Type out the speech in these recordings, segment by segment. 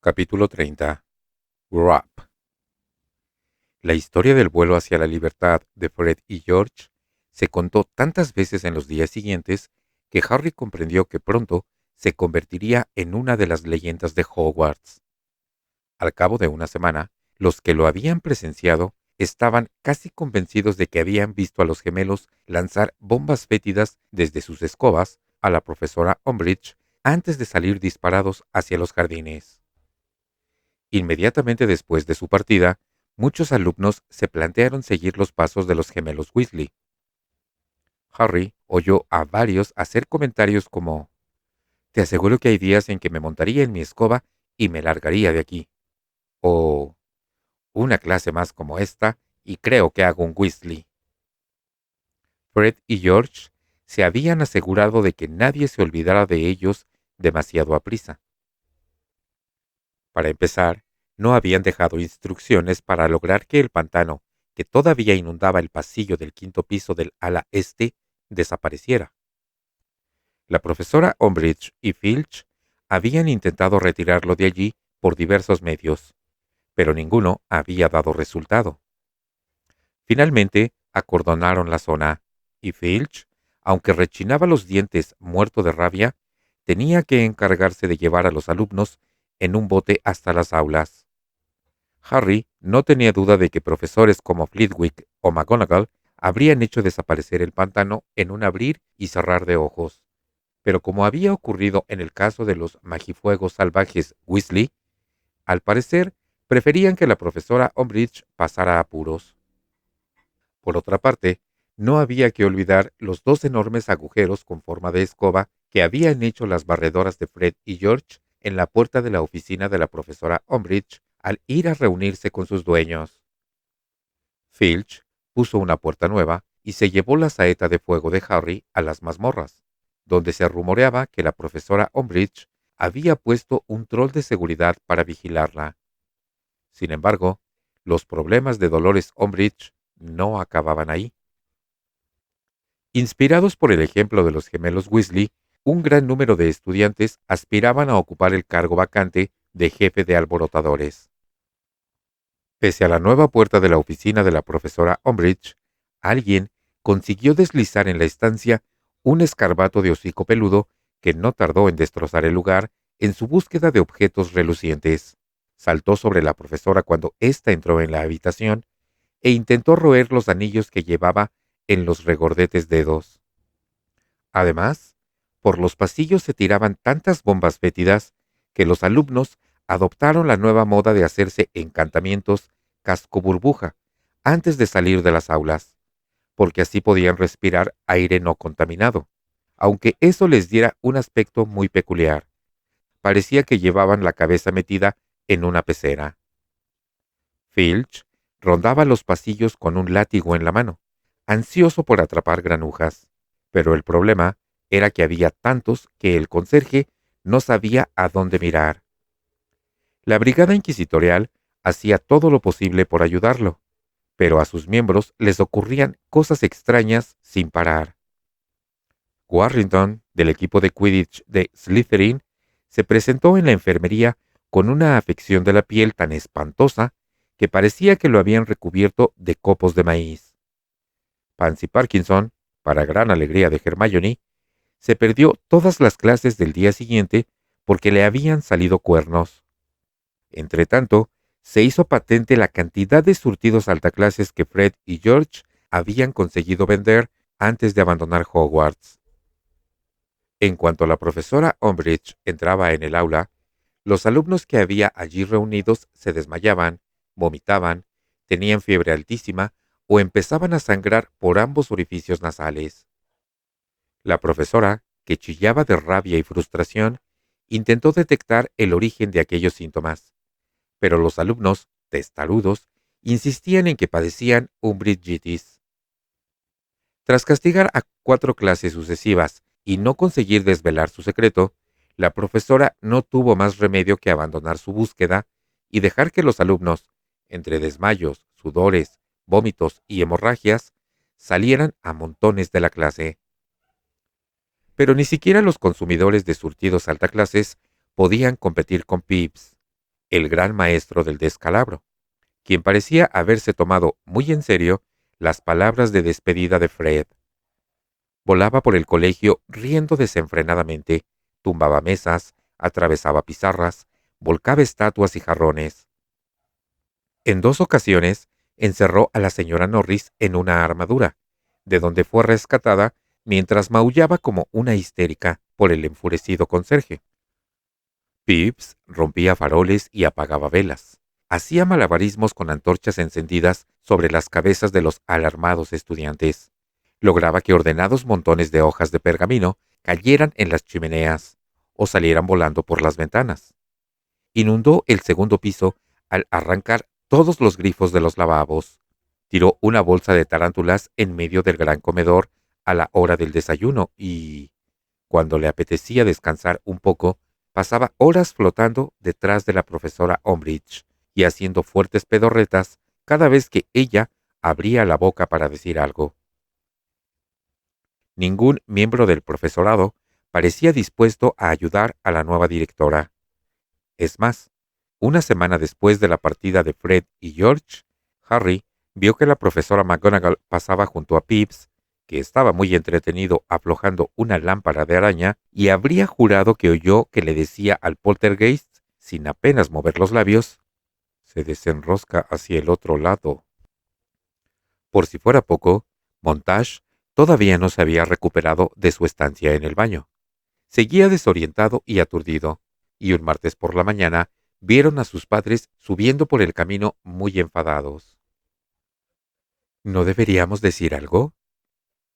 Capítulo 30. Grow Up. La historia del vuelo hacia la libertad de Fred y George se contó tantas veces en los días siguientes que Harry comprendió que pronto se convertiría en una de las leyendas de Hogwarts. Al cabo de una semana, los que lo habían presenciado estaban casi convencidos de que habían visto a los gemelos lanzar bombas fétidas desde sus escobas a la profesora Umbridge antes de salir disparados hacia los jardines. Inmediatamente después de su partida, muchos alumnos se plantearon seguir los pasos de los gemelos Weasley. Harry oyó a varios hacer comentarios como: «Te aseguro que hay días en que me montaría en mi escoba y me largaría de aquí», o «Una clase más como esta y creo que hago un Weasley». Fred y George se habían asegurado de que nadie se olvidara de ellos demasiado aprisa. Para empezar, no habían dejado instrucciones para lograr que el pantano, que todavía inundaba el pasillo del quinto piso del ala este, desapareciera. La profesora Umbridge y Filch habían intentado retirarlo de allí por diversos medios, pero ninguno había dado resultado. Finalmente, acordonaron la zona, y Filch, aunque rechinaba los dientes muerto de rabia, tenía que encargarse de llevar a los alumnos en un bote hasta las aulas. Harry no tenía duda de que profesores como Flitwick o McGonagall habrían hecho desaparecer el pantano en un abrir y cerrar de ojos. Pero como había ocurrido en el caso de los magifuegos salvajes Weasley, al parecer preferían que la profesora Umbridge pasara apuros. Por otra parte, no había que olvidar los dos enormes agujeros con forma de escoba que habían hecho las barredoras de Fred y George en la puerta de la oficina de la profesora Umbridge al ir a reunirse con sus dueños. Filch puso una puerta nueva y se llevó la saeta de fuego de Harry a las mazmorras, donde se rumoreaba que la profesora Umbridge había puesto un trol de seguridad para vigilarla. Sin embargo, los problemas de Dolores Umbridge no acababan ahí. Inspirados por el ejemplo de los gemelos Weasley, un gran número de estudiantes aspiraban a ocupar el cargo vacante de jefe de alborotadores. Pese a la nueva puerta de la oficina de la profesora Umbridge, alguien consiguió deslizar en la estancia un escarabato de hocico peludo que no tardó en destrozar el lugar en su búsqueda de objetos relucientes. Saltó sobre la profesora cuando ésta entró en la habitación e intentó roer los anillos que llevaba en los regordetes dedos. Además, por los pasillos se tiraban tantas bombas fétidas que los alumnos adoptaron la nueva moda de hacerse encantamientos casco burbuja antes de salir de las aulas, porque así podían respirar aire no contaminado, aunque eso les diera un aspecto muy peculiar. Parecía que llevaban la cabeza metida en una pecera. Filch rondaba los pasillos con un látigo en la mano, ansioso por atrapar granujas, pero el problema era que había tantos que el conserje no sabía a dónde mirar. La brigada inquisitorial hacía todo lo posible por ayudarlo, pero a sus miembros les ocurrían cosas extrañas sin parar. Warrington, del equipo de Quidditch de Slytherin, se presentó en la enfermería con una afección de la piel tan espantosa que parecía que lo habían recubierto de copos de maíz. Pansy Parkinson, para gran alegría de Hermione, se perdió todas las clases del día siguiente porque le habían salido cuernos. Entretanto, se hizo patente la cantidad de surtidos altaclases que Fred y George habían conseguido vender antes de abandonar Hogwarts. En cuanto la profesora Umbridge entraba en el aula, los alumnos que había allí reunidos se desmayaban, vomitaban, tenían fiebre altísima o empezaban a sangrar por ambos orificios nasales. La profesora, que chillaba de rabia y frustración, intentó detectar el origen de aquellos síntomas, pero los alumnos, testarudos, insistían en que padecían umbridgitis. Tras castigar a 4 clases sucesivas y no conseguir desvelar su secreto, la profesora no tuvo más remedio que abandonar su búsqueda y dejar que los alumnos, entre desmayos, sudores, vómitos y hemorragias, salieran a montones de la clase. Pero ni siquiera los consumidores de surtidos altaclases podían competir con Peeves. el gran maestro del descalabro, quien parecía haberse tomado muy en serio las palabras de despedida de Fred. Volaba por el colegio riendo desenfrenadamente, tumbaba mesas, atravesaba pizarras, volcaba estatuas y jarrones. En 2 ocasiones encerró a la señora Norris en una armadura, de donde fue rescatada mientras maullaba como una histérica por el enfurecido conserje. Pips rompía faroles y apagaba velas. Hacía malabarismos con antorchas encendidas sobre las cabezas de los alarmados estudiantes. Lograba que ordenados montones de hojas de pergamino cayeran en las chimeneas o salieran volando por las ventanas. Inundó el segundo piso al arrancar todos los grifos de los lavabos. Tiró una bolsa de tarántulas en medio del gran comedor a la hora del desayuno y, cuando le apetecía descansar un poco, pasaba horas flotando detrás de la profesora Umbridge y haciendo fuertes pedorretas cada vez que ella abría la boca para decir algo. Ningún miembro del profesorado parecía dispuesto a ayudar a la nueva directora. Es más, una semana después de la partida de Fred y George, Harry vio que la profesora McGonagall pasaba junto a Pips, que estaba muy entretenido aflojando una lámpara de araña, y habría jurado que oyó que le decía al poltergeist, sin apenas mover los labios, «Se desenrosca hacia el otro lado». Por si fuera poco, Montage todavía no se había recuperado de su estancia en el baño. Seguía desorientado y aturdido, y un martes por la mañana vieron a sus padres subiendo por el camino muy enfadados. «¿No deberíamos decir algo?»,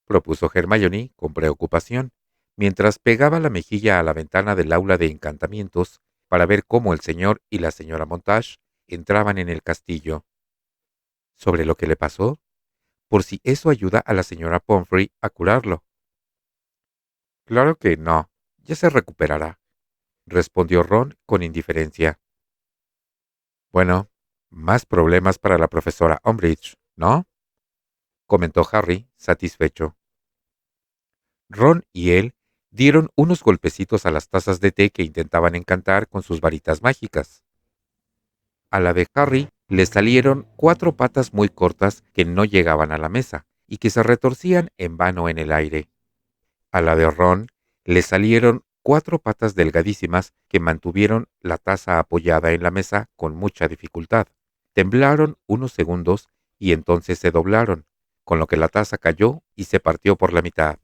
propuso Hermione con preocupación, mientras pegaba la mejilla a la ventana del aula de encantamientos para ver cómo el señor y la señora Montage entraban en el castillo. ¿Sobre lo que le pasó? Por si eso ayuda a la señora Pomfrey a curarlo. «Claro que no, ya se recuperará», respondió Ron con indiferencia. «Bueno, más problemas para la profesora Umbridge, ¿no?», comentó Harry, satisfecho. Ron y él dieron unos golpecitos a las tazas de té que intentaban encantar con sus varitas mágicas. A la de Harry le salieron 4 patas muy cortas que no llegaban a la mesa y que se retorcían en vano en el aire. A la de Ron le salieron 4 patas delgadísimas que mantuvieron la taza apoyada en la mesa con mucha dificultad. Temblaron unos segundos y entonces se doblaron, con lo que la taza cayó y se partió por la mitad.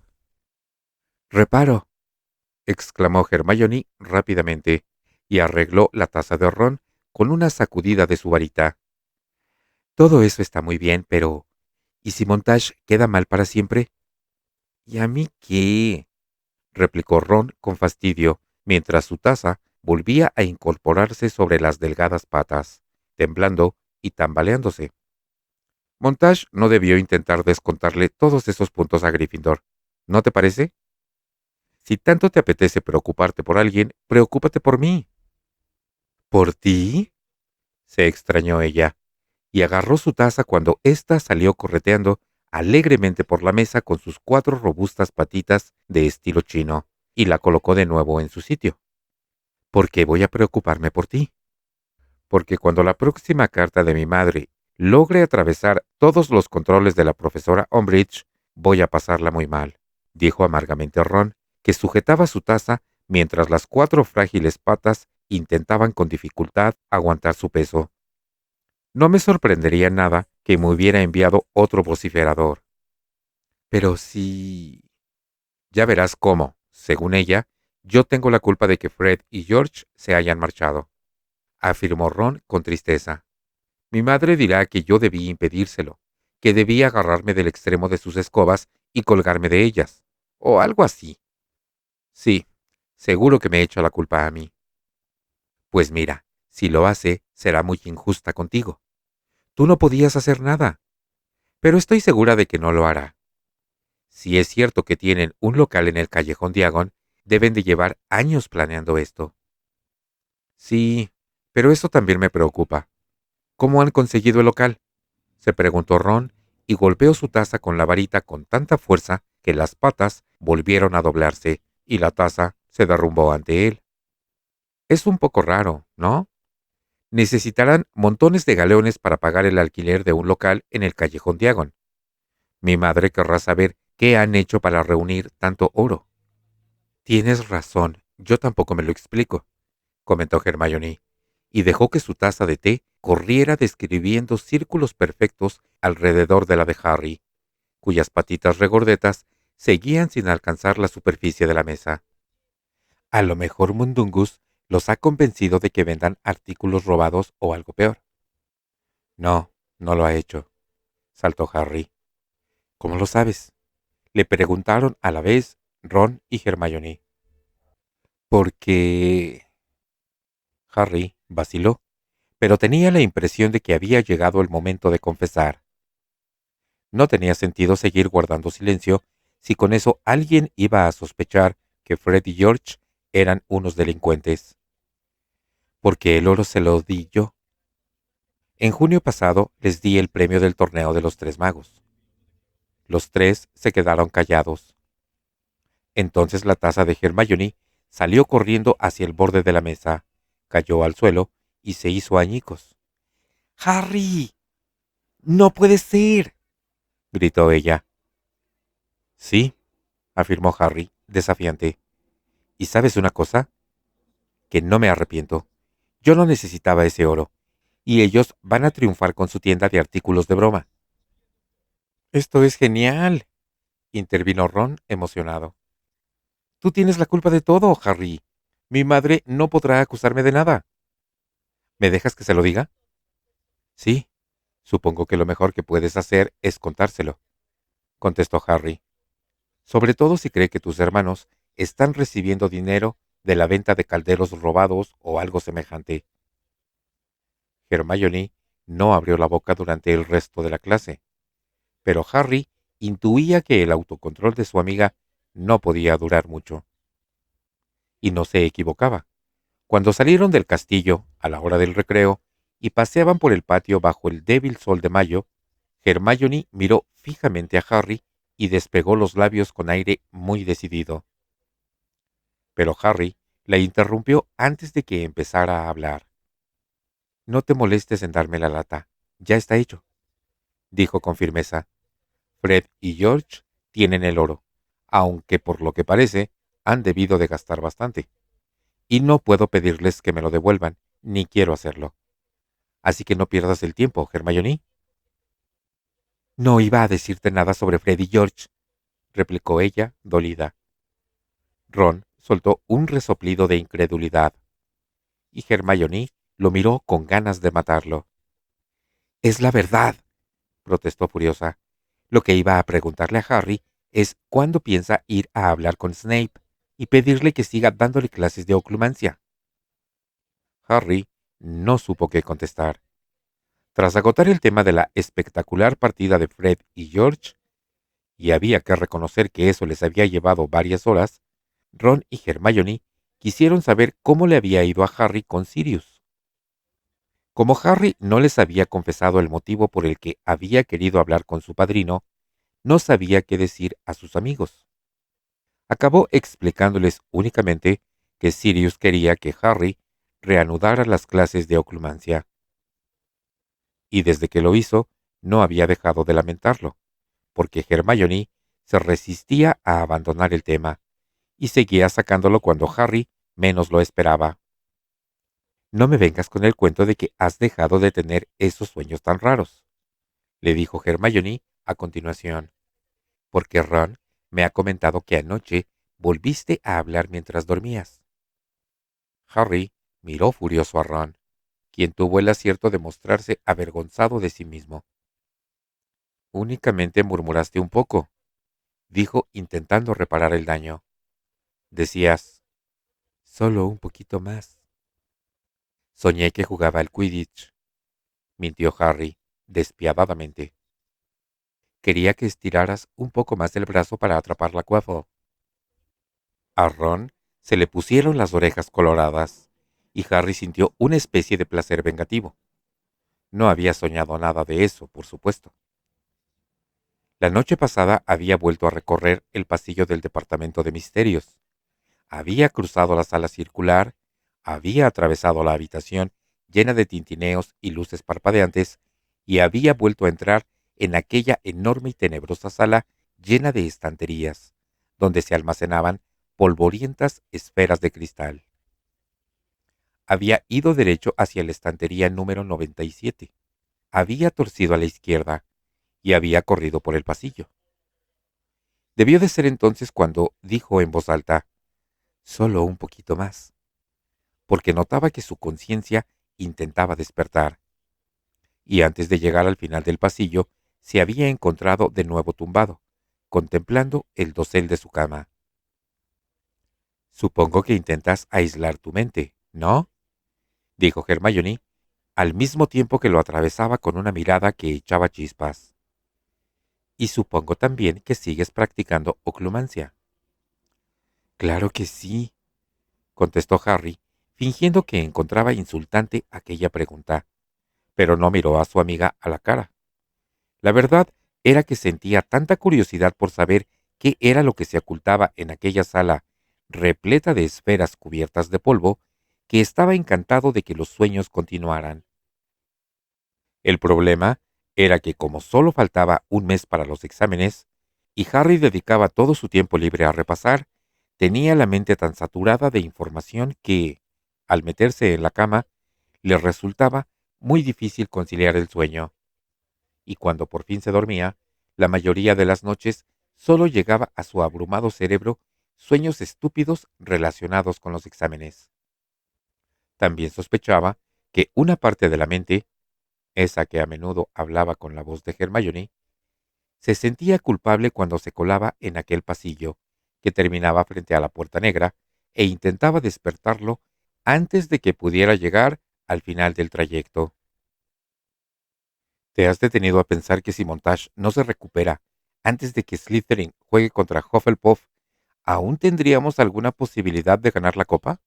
«Reparo», exclamó Hermione rápidamente, y arregló la taza de Ron con una sacudida de su varita. «Todo eso está muy bien, pero ¿y si Montage queda mal para siempre?» «¿Y a mí qué?», replicó Ron con fastidio, mientras su taza volvía a incorporarse sobre las delgadas patas, temblando y tambaleándose. Montage no debió intentar descontarle todos esos puntos a Gryffindor, ¿no te parece? Si tanto te apetece preocuparte por alguien, preocúpate por mí. ¿Por ti?, se extrañó ella, y agarró su taza cuando ésta salió correteando alegremente por la mesa con sus 4 robustas patitas de estilo chino, y la colocó de nuevo en su sitio. ¿Por qué voy a preocuparme por ti? Porque cuando la próxima carta de mi madre logre atravesar todos los controles de la profesora Umbridge, voy a pasarla muy mal, dijo amargamente Ron, que sujetaba su taza mientras las 4 frágiles patas intentaban con dificultad aguantar su peso. No me sorprendería nada que me hubiera enviado otro vociferador. Pero sí... Ya verás cómo, según ella, yo tengo la culpa de que Fred y George se hayan marchado, afirmó Ron con tristeza. Mi madre dirá que yo debí impedírselo, que debí agarrarme del extremo de sus escobas y colgarme de ellas, o algo así. Sí, seguro que me echa la culpa a mí. Pues mira, si lo hace, será muy injusta contigo. Tú no podías hacer nada, pero estoy segura de que no lo hará. Si es cierto que tienen un local en el callejón Diagon, deben de llevar años planeando esto. Sí, pero eso también me preocupa. ¿Cómo han conseguido el local?, se preguntó Ron, y golpeó su taza con la varita con tanta fuerza que las patas volvieron a doblarse y la taza se derrumbó ante él. Es un poco raro, ¿no? Necesitarán montones de galeones para pagar el alquiler de un local en el callejón Diagon. Mi madre querrá saber qué han hecho para reunir tanto oro. Tienes razón, yo tampoco me lo explico, comentó Hermione, y dejó que su taza de té corriera describiendo círculos perfectos alrededor de la de Harry, cuyas patitas regordetas seguían sin alcanzar la superficie de la mesa. A lo mejor Mundungus los ha convencido de que vendan artículos robados o algo peor. No, no lo ha hecho, saltó Harry. ¿Cómo lo sabes? Le preguntaron a la vez Ron y Hermione. Porque... Harry vaciló, pero tenía la impresión de que había llegado el momento de confesar. No tenía sentido seguir guardando silencio si con eso alguien iba a sospechar que Fred y George eran unos delincuentes. Porque el oro se lo di yo. En junio pasado les di el premio del torneo de los Tres Magos. Los tres se quedaron callados. Entonces la taza de Hermione salió corriendo hacia el borde de la mesa, cayó al suelo y se hizo añicos. ¡Harry! ¡No puede ser!, gritó ella. Sí, afirmó Harry, desafiante. ¿Y sabes una cosa? Que no me arrepiento. Yo no necesitaba ese oro, y ellos van a triunfar con su tienda de artículos de broma. Esto es genial, intervino Ron emocionado. Tú tienes la culpa de todo, Harry. Mi madre no podrá acusarme de nada. ¿Me dejas que se lo diga? Sí, supongo que lo mejor que puedes hacer es contárselo, contestó Harry. Sobre todo si cree que tus hermanos están recibiendo dinero de la venta de calderos robados o algo semejante. Hermione no abrió la boca durante el resto de la clase, pero Harry intuía que el autocontrol de su amiga no podía durar mucho. Y no se equivocaba. Cuando salieron del castillo a la hora del recreo y paseaban por el patio bajo el débil sol de mayo, Hermione miró fijamente a Harry y despegó los labios con aire muy decidido. Pero Harry la interrumpió antes de que empezara a hablar. No te molestes en darme la lata, ya está hecho, dijo con firmeza. Fred y George tienen el oro, aunque por lo que parece han debido de gastar bastante. Y no puedo pedirles que me lo devuelvan, ni quiero hacerlo. Así que no pierdas el tiempo, Hermione. No iba a decirte nada sobre Fred y George, replicó ella, dolida. Ron soltó un resoplido de incredulidad, y Hermione lo miró con ganas de matarlo. Es la verdad, protestó furiosa. Lo que iba a preguntarle a Harry es cuándo piensa ir a hablar con Snape y pedirle que siga dándole clases de oclumancia. Harry no supo qué contestar. Tras agotar el tema de la espectacular partida de Fred y George, y había que reconocer que eso les había llevado varias horas, Ron y Hermione quisieron saber cómo le había ido a Harry con Sirius. Como Harry no les había confesado el motivo por el que había querido hablar con su padrino, no sabía qué decir a sus amigos. Acabó explicándoles únicamente que Sirius quería que Harry reanudara las clases de oclumancia. Y desde que lo hizo, no había dejado de lamentarlo, porque Hermione se resistía a abandonar el tema, y seguía sacándolo cuando Harry menos lo esperaba. No me vengas con el cuento de que has dejado de tener esos sueños tan raros, le dijo Hermione a continuación, porque Ron me ha comentado que anoche volviste a hablar mientras dormías. Harry miró furioso a Ron, quien tuvo el acierto de mostrarse avergonzado de sí mismo. Únicamente murmuraste un poco, dijo intentando reparar el daño. Decías, solo un poquito más. Soñé que jugaba al Quidditch, mintió Harry, despiadadamente. Quería que estiraras un poco más el brazo para atrapar la Quaffle. A Ron se le pusieron las orejas coloradas, y Harry sintió una especie de placer vengativo. No había soñado nada de eso, por supuesto. La noche pasada había vuelto a recorrer el pasillo del departamento de misterios. Había cruzado la sala circular, había atravesado la habitación llena de tintineos y luces parpadeantes, y había vuelto a entrar en aquella enorme y tenebrosa sala llena de estanterías, donde se almacenaban polvorientas esferas de cristal. Había ido derecho hacia la estantería número 97. Había torcido a la izquierda y había corrido por el pasillo. Debió de ser entonces cuando dijo en voz alta, «Solo un poquito más», porque notaba que su conciencia intentaba despertar, y antes de llegar al final del pasillo, se había encontrado de nuevo tumbado, contemplando el dosel de su cama. «Supongo que intentas aislar tu mente, ¿no?», dijo Hermione, al mismo tiempo que lo atravesaba con una mirada que echaba chispas. «Y supongo también que sigues practicando oclumancia». «Claro que sí», contestó Harry, fingiendo que encontraba insultante aquella pregunta, pero no miró a su amiga a la cara. La verdad era que sentía tanta curiosidad por saber qué era lo que se ocultaba en aquella sala repleta de esferas cubiertas de polvo, que estaba encantado de que los sueños continuaran. El problema era que como solo faltaba un mes para los exámenes, y Harry dedicaba todo su tiempo libre a repasar, tenía la mente tan saturada de información que, al meterse en la cama, le resultaba muy difícil conciliar el sueño. Y cuando por fin se dormía, la mayoría de las noches solo llegaba a su abrumado cerebro sueños estúpidos relacionados con los exámenes. También sospechaba que una parte de la mente, esa que a menudo hablaba con la voz de Hermione, se sentía culpable cuando se colaba en aquel pasillo que terminaba frente a la puerta negra e intentaba despertarlo antes de que pudiera llegar al final del trayecto. ¿Te has detenido a pensar que si Montage no se recupera antes de que Slytherin juegue contra Hufflepuff, aún tendríamos alguna posibilidad de ganar la copa?,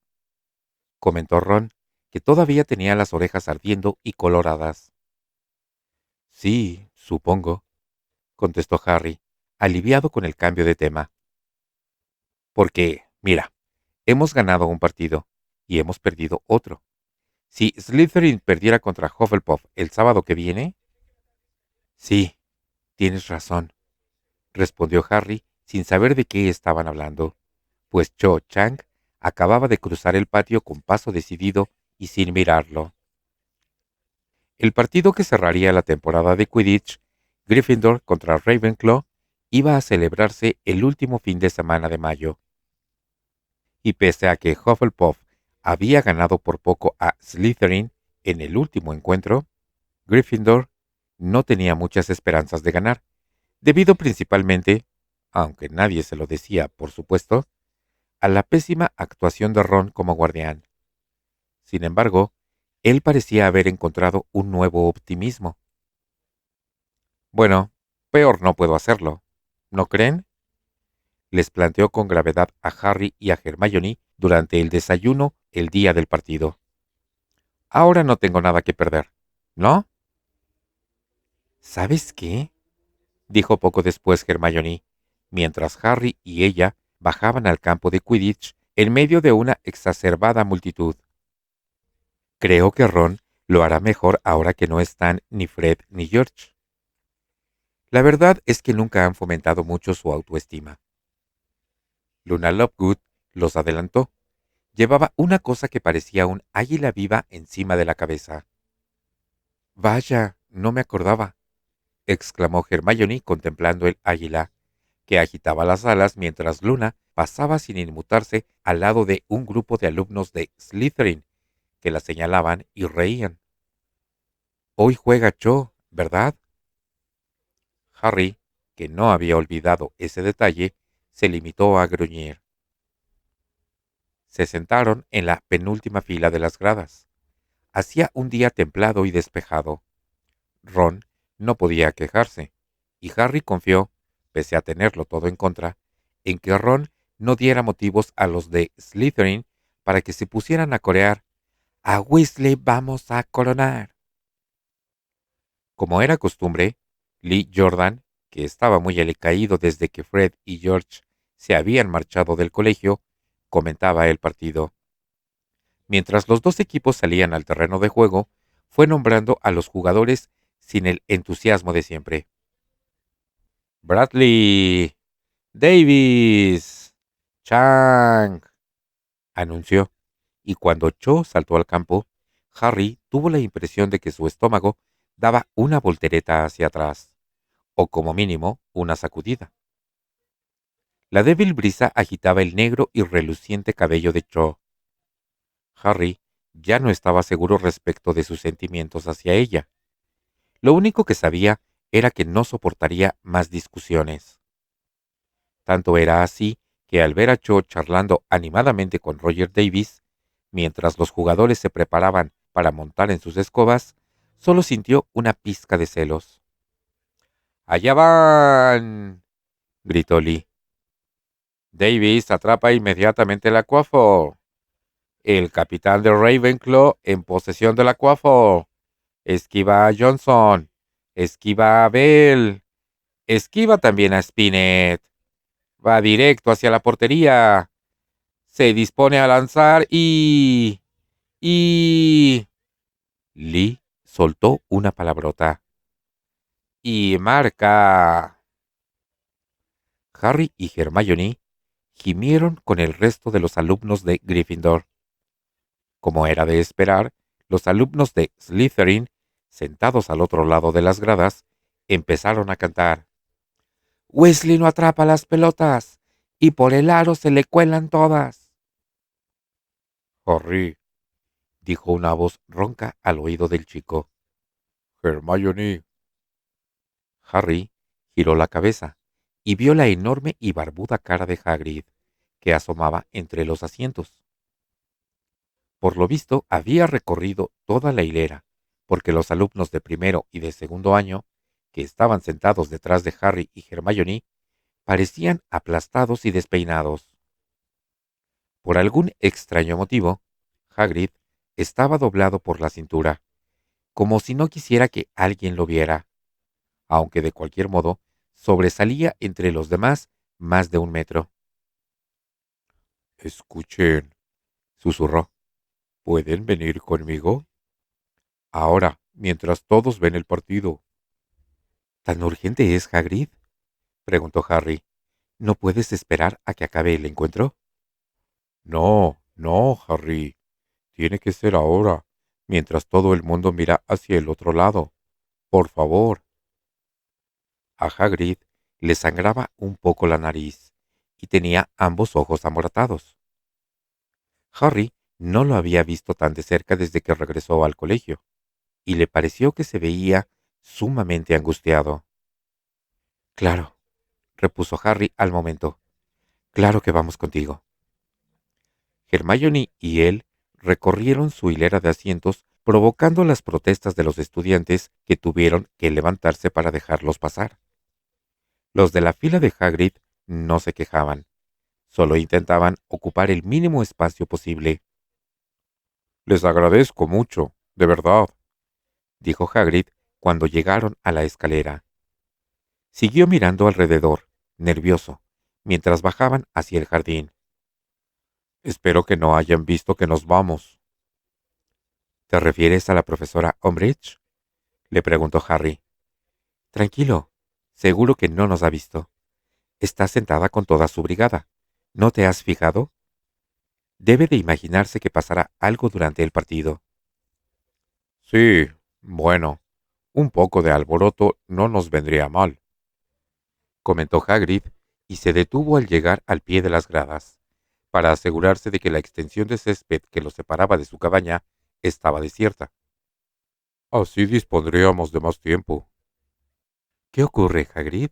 comentó Ron, que todavía tenía las orejas ardiendo y coloradas. Sí, supongo, contestó Harry, aliviado con el cambio de tema. Porque, mira, hemos ganado un partido y hemos perdido otro. Si Slytherin perdiera contra Hufflepuff el sábado que viene... Sí, tienes razón, respondió Harry sin saber de qué estaban hablando, pues Cho Chang acababa de cruzar el patio con paso decidido y sin mirarlo. El partido que cerraría la temporada de Quidditch, Gryffindor contra Ravenclaw, iba a celebrarse el último fin de semana de mayo. Y pese a que Hufflepuff había ganado por poco a Slytherin en el último encuentro, Gryffindor no tenía muchas esperanzas de ganar, debido principalmente, aunque nadie se lo decía, por supuesto, a la pésima actuación de Ron como guardián. Sin embargo, él parecía haber encontrado un nuevo optimismo. Bueno, peor no puedo hacerlo, ¿no creen?, les planteó con gravedad a Harry y a Hermione durante el desayuno el día del partido. Ahora no tengo nada que perder, ¿no? ¿Sabes qué?, dijo poco después Hermione, mientras Harry y ella bajaban al campo de Quidditch en medio de una exacerbada multitud. Creo que Ron lo hará mejor ahora que no están ni Fred ni George. La verdad es que nunca han fomentado mucho su autoestima. Luna Lovegood los adelantó. Llevaba una cosa que parecía un águila viva encima de la cabeza. «Vaya, no me acordaba», exclamó Hermione contemplando el águila, que agitaba las alas mientras Luna pasaba sin inmutarse al lado de un grupo de alumnos de Slytherin, que la señalaban y reían. «Hoy juega Cho, ¿verdad?». Harry, que no había olvidado ese detalle, se limitó a gruñir. Se sentaron en la penúltima fila de las gradas. Hacía un día templado y despejado. Ron no podía quejarse, y Harry confió, pese a tenerlo todo en contra, en que Ron no diera motivos a los de Slytherin para que se pusieran a corear «A Weasley vamos a coronar». Como era costumbre, Lee Jordan, que estaba muy alicaído desde que Fred y George se habían marchado del colegio, comentaba el partido. Mientras los dos equipos salían al terreno de juego, fue nombrando a los jugadores sin el entusiasmo de siempre. Bradley, Davis, Chang, anunció, y cuando Cho saltó al campo, Harry tuvo la impresión de que su estómago daba una voltereta hacia atrás, o como mínimo una sacudida. La débil brisa agitaba el negro y reluciente cabello de Cho. Harry ya no estaba seguro respecto de sus sentimientos hacia ella. Lo único que sabía era que no soportaría más discusiones. Tanto era así que al ver a Cho charlando animadamente con Roger Davis, mientras los jugadores se preparaban para montar en sus escobas, solo sintió una pizca de celos. ¡Allá van! Gritó Lee. Davis atrapa inmediatamente la Quaffle. El capitán de Ravenclaw en posesión de la Quaffle. Esquiva a Johnson. Esquiva a Bell. Esquiva también a Spinett. Va directo hacia la portería. Se dispone a lanzar y... Lee soltó una palabrota. Y marca. Harry y Hermione gimieron con el resto de los alumnos de Gryffindor. Como era de esperar, los alumnos de Slytherin, sentados al otro lado de las gradas, empezaron a cantar. Weasley no atrapa las pelotas, y por el aro se le cuelan todas. Harry, dijo una voz ronca al oído del chico. Hermione. Harry giró la cabeza y vio la enorme y barbuda cara de Hagrid, que asomaba entre los asientos. Por lo visto, había recorrido toda la hilera, porque los alumnos de primero y de segundo año, que estaban sentados detrás de Harry y Hermione, parecían aplastados y despeinados. Por algún extraño motivo, Hagrid estaba doblado por la cintura, como si no quisiera que alguien lo viera, aunque de cualquier modo sobresalía entre los demás más de 1 metro. Escuchen, susurró. ¿Pueden venir conmigo? Ahora, mientras todos ven el partido. ¿Tan urgente es, Hagrid? Preguntó Harry. ¿No puedes esperar a que acabe el encuentro? No, no, Harry. Tiene que ser ahora, mientras todo el mundo mira hacia el otro lado. Por favor. A Hagrid le sangraba un poco la nariz y tenía ambos ojos amoratados. Harry no lo había visto tan de cerca desde que regresó al colegio, y le pareció que se veía sumamente angustiado. Claro, repuso Harry al momento. Claro que vamos contigo. Hermione y él recorrieron su hilera de asientos, provocando las protestas de los estudiantes que tuvieron que levantarse para dejarlos pasar. Los de la fila de Hagrid no se quejaban, solo intentaban ocupar el mínimo espacio posible. Les agradezco mucho, de verdad, dijo Hagrid cuando llegaron a la escalera. Siguió mirando alrededor, nervioso, mientras bajaban hacia el jardín. Espero que no hayan visto que nos vamos. ¿Te refieres a la profesora Umbridge? Le preguntó Harry. Tranquilo, seguro que no nos ha visto. Está sentada con toda su brigada. ¿No te has fijado? Debe de imaginarse que pasará algo durante el partido. Sí, bueno, un poco de alboroto no nos vendría mal, comentó Hagrid, y se detuvo al llegar al pie de las gradas, para asegurarse de que la extensión de césped que lo separaba de su cabaña estaba desierta. Así dispondríamos de más tiempo. ¿Qué ocurre, Hagrid?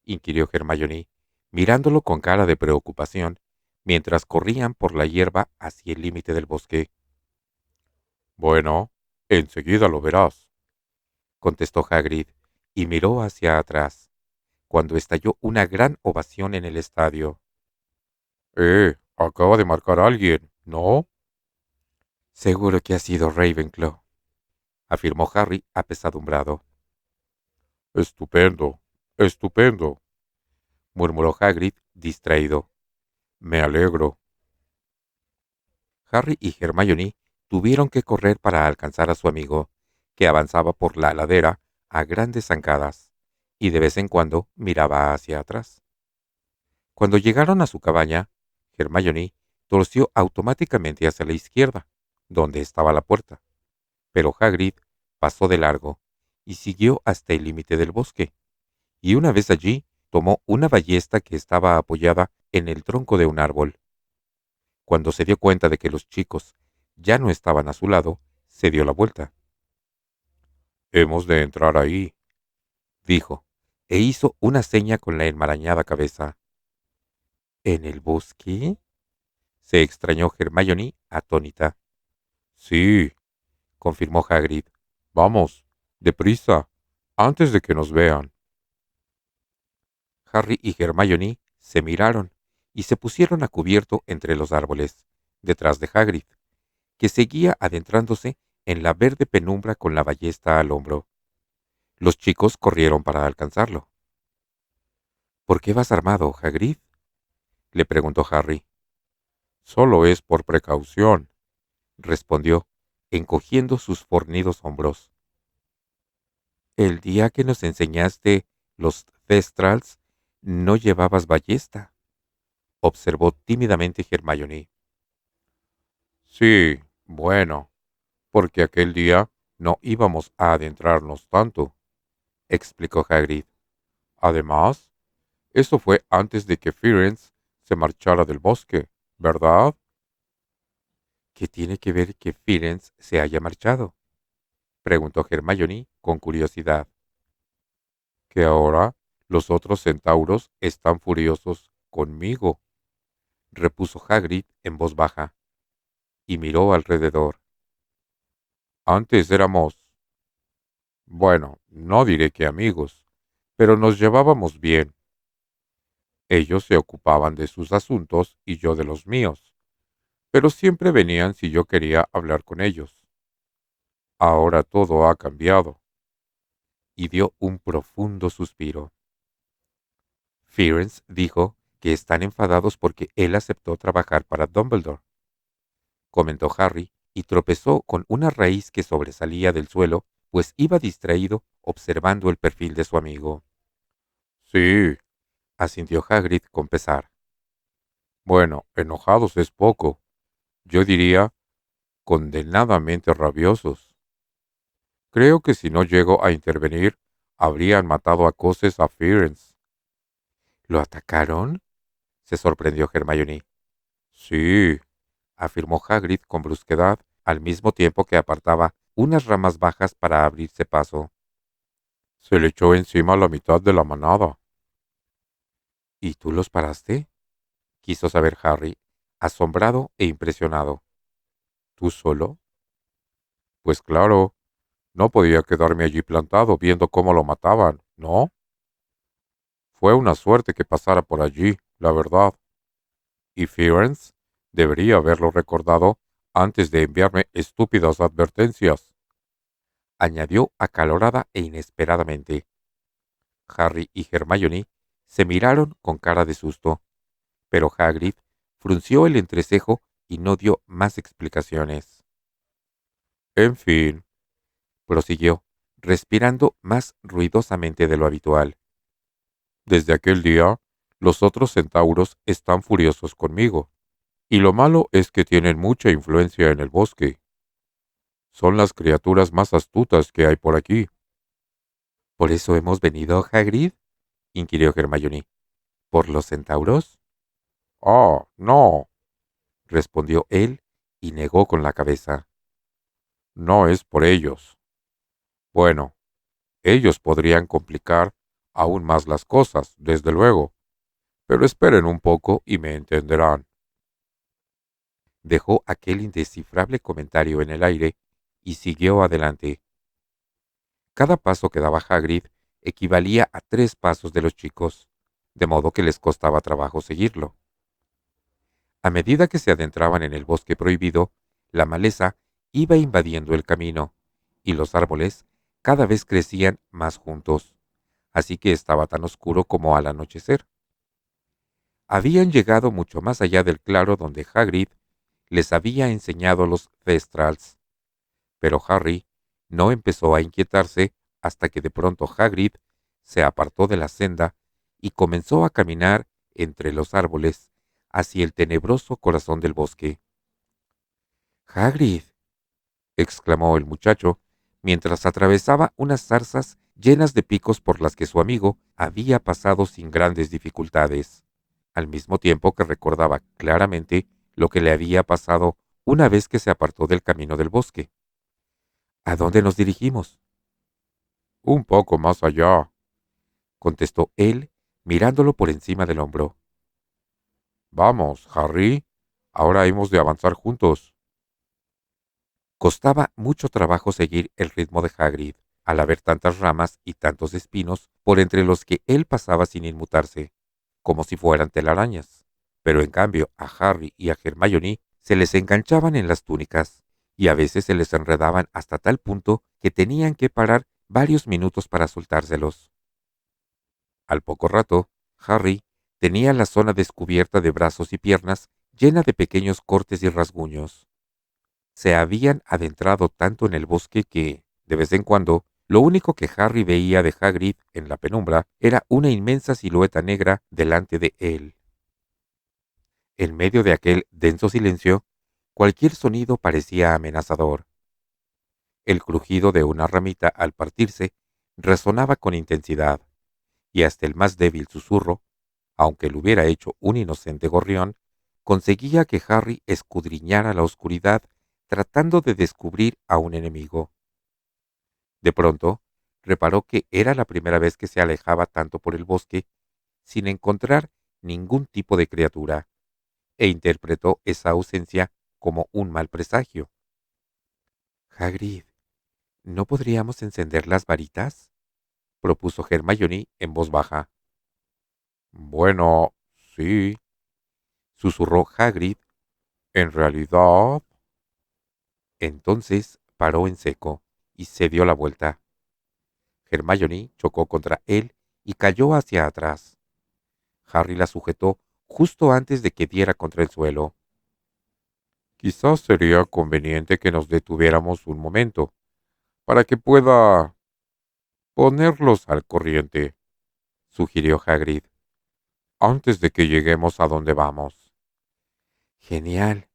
Inquirió Hermione, mirándolo con cara de preocupación, mientras corrían por la hierba hacia el límite del bosque. Bueno, enseguida lo verás, contestó Hagrid, y miró hacia atrás, cuando estalló una gran ovación en el estadio. Acaba de marcar a alguien, ¿no? Seguro que ha sido Ravenclaw, afirmó Harry apesadumbrado. Estupendo, estupendo, murmuró Hagrid, distraído. Me alegro. Harry y Hermione tuvieron que correr para alcanzar a su amigo, que avanzaba por la ladera a grandes zancadas, y de vez en cuando miraba hacia atrás. Cuando llegaron a su cabaña, Hermione torció automáticamente hacia la izquierda, donde estaba la puerta, pero Hagrid pasó de largo y siguió hasta el límite del bosque, y una vez allí tomó una ballesta que estaba apoyada en el tronco de un árbol. Cuando se dio cuenta de que los chicos ya no estaban a su lado, se dio la vuelta. «Hemos de entrar ahí», dijo, e hizo una seña con la enmarañada cabeza. «¿En el bosque?», se extrañó Hermione, atónita. «Sí», confirmó Hagrid. «Vamos, deprisa, antes de que nos vean». Harry y Hermione se miraron y se pusieron a cubierto entre los árboles, detrás de Hagrid, que seguía adentrándose en la verde penumbra con la ballesta al hombro. Los chicos corrieron para alcanzarlo. «¿Por qué vas armado, Hagrid?», le preguntó Harry. «Solo es por precaución», respondió, encogiendo sus fornidos hombros. «El día que nos enseñaste los Thestrals, no llevabas ballesta», observó tímidamente Hermione. «Sí, bueno, porque aquel día no íbamos a adentrarnos tanto», explicó Hagrid. «Además, eso fue antes de que Firenze se marchara del bosque, ¿verdad?» «¿Qué tiene que ver que Firenze se haya marchado?», preguntó Hermione con curiosidad. «Que ahora los otros centauros están furiosos conmigo», repuso Hagrid en voz baja, y miró alrededor. «Antes éramos, bueno, no diré que amigos, pero nos llevábamos bien. Ellos se ocupaban de sus asuntos y yo de los míos, pero siempre venían si yo quería hablar con ellos. Ahora todo ha cambiado». Y dio un profundo suspiro. «Firenze dijo que están enfadados porque él aceptó trabajar para Dumbledore», comentó Harry, y tropezó con una raíz que sobresalía del suelo, pues iba distraído observando el perfil de su amigo. «Sí», asintió Hagrid con pesar. «Bueno, enojados es poco. Yo diría condenadamente rabiosos. Creo que si no llego a intervenir, habrían matado a coces a Firenze». «¿Lo atacaron?», se sorprendió Hermione. «Sí», afirmó Hagrid con brusquedad, al mismo tiempo que apartaba unas ramas bajas para abrirse paso. «Se le echó encima la mitad de la manada». «¿Y tú los paraste?», quiso saber Harry, asombrado e impresionado. «¿Tú solo?». «Pues claro, no podía quedarme allí plantado viendo cómo lo mataban, ¿no? Fue una suerte que pasara por allí, la verdad. Y Firenze debería haberlo recordado antes de enviarme estúpidas advertencias», añadió acalorada e inesperadamente. Harry y Hermione se miraron con cara de susto, pero Hagrid frunció el entrecejo y no dio más explicaciones. «En fin», prosiguió, respirando más ruidosamente de lo habitual. «Desde aquel día, los otros centauros están furiosos conmigo, y lo malo es que tienen mucha influencia en el bosque. Son las criaturas más astutas que hay por aquí». «¿Por eso hemos venido, Hagrid?», inquirió Hermione. «¿Por los centauros?». «Ah, no», respondió él y negó con la cabeza. «No es por ellos. Bueno, ellos podrían complicar aún más las cosas, desde luego, pero esperen un poco y me entenderán». Dejó aquel indescifrable comentario en el aire y siguió adelante. Cada paso que daba Hagrid equivalía a 3 pasos de los chicos, de modo que les costaba trabajo seguirlo. A medida que se adentraban en el bosque prohibido, la maleza iba invadiendo el camino, y los árboles cada vez crecían más juntos, así que estaba tan oscuro como al anochecer. Habían llegado mucho más allá del claro donde Hagrid les había enseñado los Thestrals. Pero Harry no empezó a inquietarse hasta que de pronto Hagrid se apartó de la senda y comenzó a caminar entre los árboles hacia el tenebroso corazón del bosque. —¡Hagrid! —exclamó el muchacho mientras atravesaba unas zarzas llenas de picos por las que su amigo había pasado sin grandes dificultades, al mismo tiempo que recordaba claramente lo que le había pasado una vez que se apartó del camino del bosque. —¿A dónde nos dirigimos? —Un poco más allá —contestó él, mirándolo por encima del hombro. —Vamos, Harry, ahora hemos de avanzar juntos. Costaba mucho trabajo seguir el ritmo de Hagrid, al haber tantas ramas y tantos espinos por entre los que él pasaba sin inmutarse, como si fueran telarañas. Pero en cambio a Harry y a Hermione se les enganchaban en las túnicas, y a veces se les enredaban hasta tal punto que tenían que parar varios minutos para soltárselos. Al poco rato, Harry tenía la zona descubierta de brazos y piernas llena de pequeños cortes y rasguños. Se habían adentrado tanto en el bosque que, de vez en cuando, lo único que Harry veía de Hagrid en la penumbra era una inmensa silueta negra delante de él. En medio de aquel denso silencio, cualquier sonido parecía amenazador. El crujido de una ramita al partirse resonaba con intensidad, y hasta el más débil susurro, aunque lo hubiera hecho un inocente gorrión, conseguía que Harry escudriñara la oscuridad tratando de descubrir a un enemigo. De pronto, reparó que era la primera vez que se alejaba tanto por el bosque sin encontrar ningún tipo de criatura, e interpretó esa ausencia como un mal presagio. —Hagrid, ¿no podríamos encender las varitas? —propuso Hermione en voz baja. —Bueno, sí —susurró Hagrid—, en realidad. Entonces paró en seco y se dio la vuelta. Hermione chocó contra él y cayó hacia atrás. Harry la sujetó justo antes de que diera contra el suelo. —Quizás sería conveniente que nos detuviéramos un momento, para que pueda ponerlos al corriente —sugirió Hagrid—, antes de que lleguemos a donde vamos. —Genial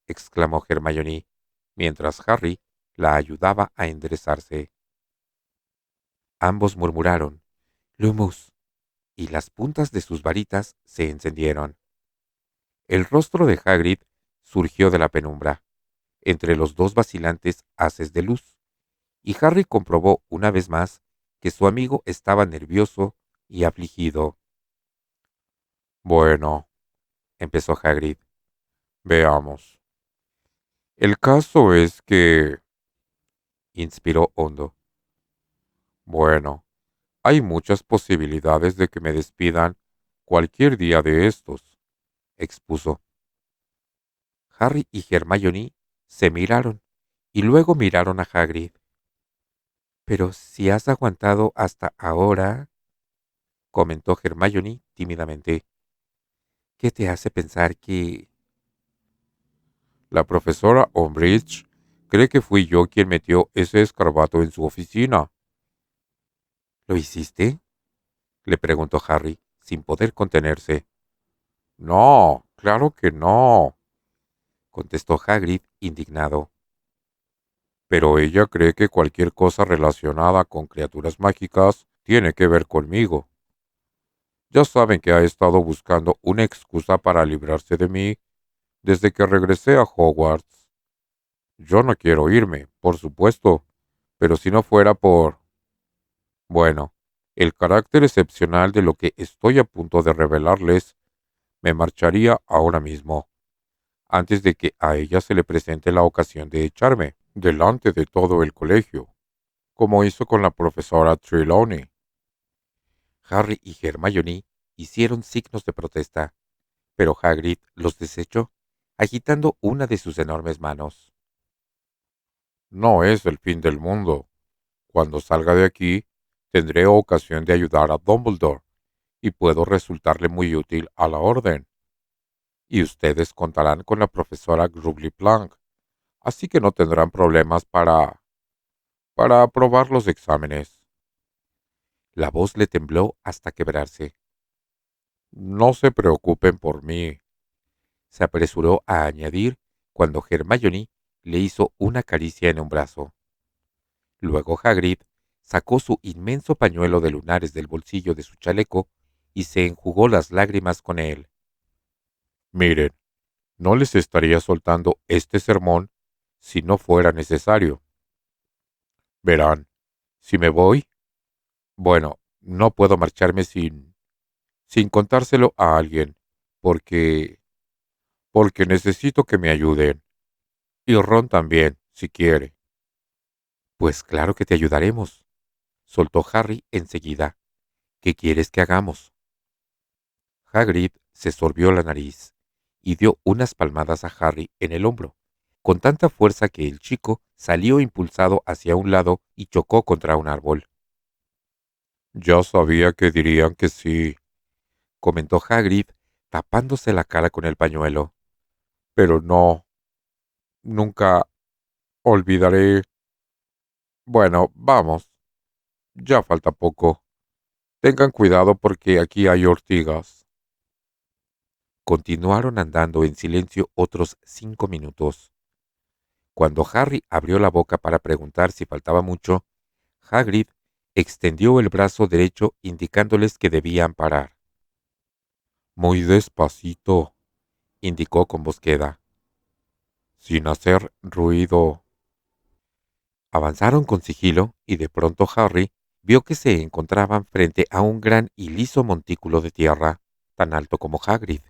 —exclamó Hermione, mientras Harry la ayudaba a enderezarse. Ambos murmuraron «Lumus», y las puntas de sus varitas se encendieron. El rostro de Hagrid surgió de la penumbra, entre los dos vacilantes haces de luz, y Harry comprobó una vez más que su amigo estaba nervioso y afligido. «Bueno», empezó Hagrid, «veamos. El caso es que...» inspiró hondo. «Bueno, hay muchas posibilidades de que me despidan cualquier día de estos», expuso. Harry y Hermione se miraron y luego miraron a Hagrid. «Pero si has aguantado hasta ahora», comentó Hermione tímidamente, «¿qué te hace pensar que...?» «La profesora Umbridge cree que fui yo quien metió ese escarabato en su oficina». «¿Lo hiciste?», le preguntó Harry, sin poder contenerse. «No, claro que no», contestó Hagrid indignado. «Pero ella cree que cualquier cosa relacionada con criaturas mágicas tiene que ver conmigo. Ya saben que ha estado buscando una excusa para librarse de mí desde que regresé a Hogwarts. Yo no quiero irme, por supuesto, pero si no fuera por... Bueno, el carácter excepcional de lo que estoy a punto de revelarles, me marcharía ahora mismo, antes de que a ella se le presente la ocasión de echarme delante de todo el colegio, como hizo con la profesora Trelawney». Harry y Hermione hicieron signos de protesta, pero Hagrid los desechó, agitando una de sus enormes manos. «No es el fin del mundo. Cuando salga de aquí, tendré ocasión de ayudar a Dumbledore, y puedo resultarle muy útil a la orden. y ustedes contarán con la profesora Grubly Plank, así que no tendrán problemas para aprobar los exámenes. La voz le tembló hasta quebrarse. No se preocupen por mí, se apresuró a añadir cuando Hermione le hizo una caricia en un brazo. Luego Hagrid sacó su inmenso pañuelo de lunares del bolsillo de su chaleco y se enjugó las lágrimas con él. Miren, no les estaría soltando este sermón si no fuera necesario. Verán, si me voy, bueno, no puedo marcharme sin contárselo a alguien, porque necesito que me ayuden. Y Ron también, si quiere. Pues claro que te ayudaremos, soltó Harry enseguida. ¿Qué quieres que hagamos? Hagrid se sorbió la nariz y dio unas palmadas a Harry en el hombro, con tanta fuerza que el chico salió impulsado hacia un lado y chocó contra un árbol. Ya sabía que dirían que sí, comentó Hagrid, tapándose la cara con el pañuelo. Pero no, nunca olvidaré. Bueno, vamos, ya falta poco. Tengan cuidado porque aquí hay ortigas. Continuaron andando en silencio otros 5 minutos. Cuando Harry abrió la boca para preguntar si faltaba mucho, Hagrid extendió el brazo derecho indicándoles que debían parar. Muy despacito, indicó con voz queda, sin hacer ruido. Avanzaron con sigilo y de pronto Harry vio que se encontraban frente a un gran y liso montículo de tierra, tan alto como Hagrid.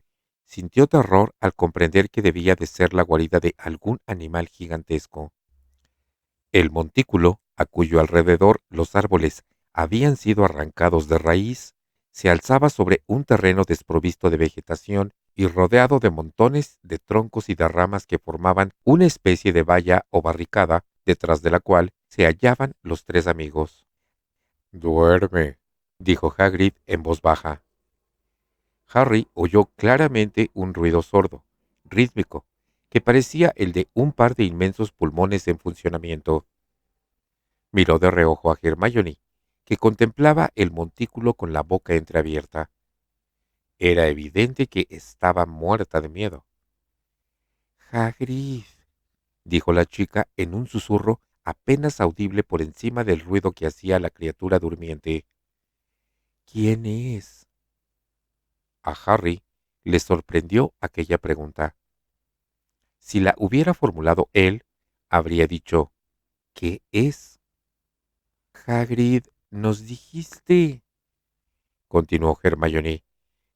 Sintió terror al comprender que debía de ser la guarida de algún animal gigantesco. El montículo, a cuyo alrededor los árboles habían sido arrancados de raíz, se alzaba sobre un terreno desprovisto de vegetación y rodeado de montones de troncos y de ramas que formaban una especie de valla o barricada, detrás de la cual se hallaban los tres amigos. «Duerme», dijo Hagrid en voz baja. Harry oyó claramente un ruido sordo, rítmico, que parecía el de un par de inmensos pulmones en funcionamiento. Miró de reojo a Hermione, que contemplaba el montículo con la boca entreabierta. Era evidente que estaba muerta de miedo. «Hagrid», dijo la chica en un susurro apenas audible por encima del ruido que hacía la criatura durmiente. «¿Quién es?» A Harry le sorprendió aquella pregunta. Si la hubiera formulado él, habría dicho «¿Qué es?» «Hagrid, nos dijiste», continuó Hermione,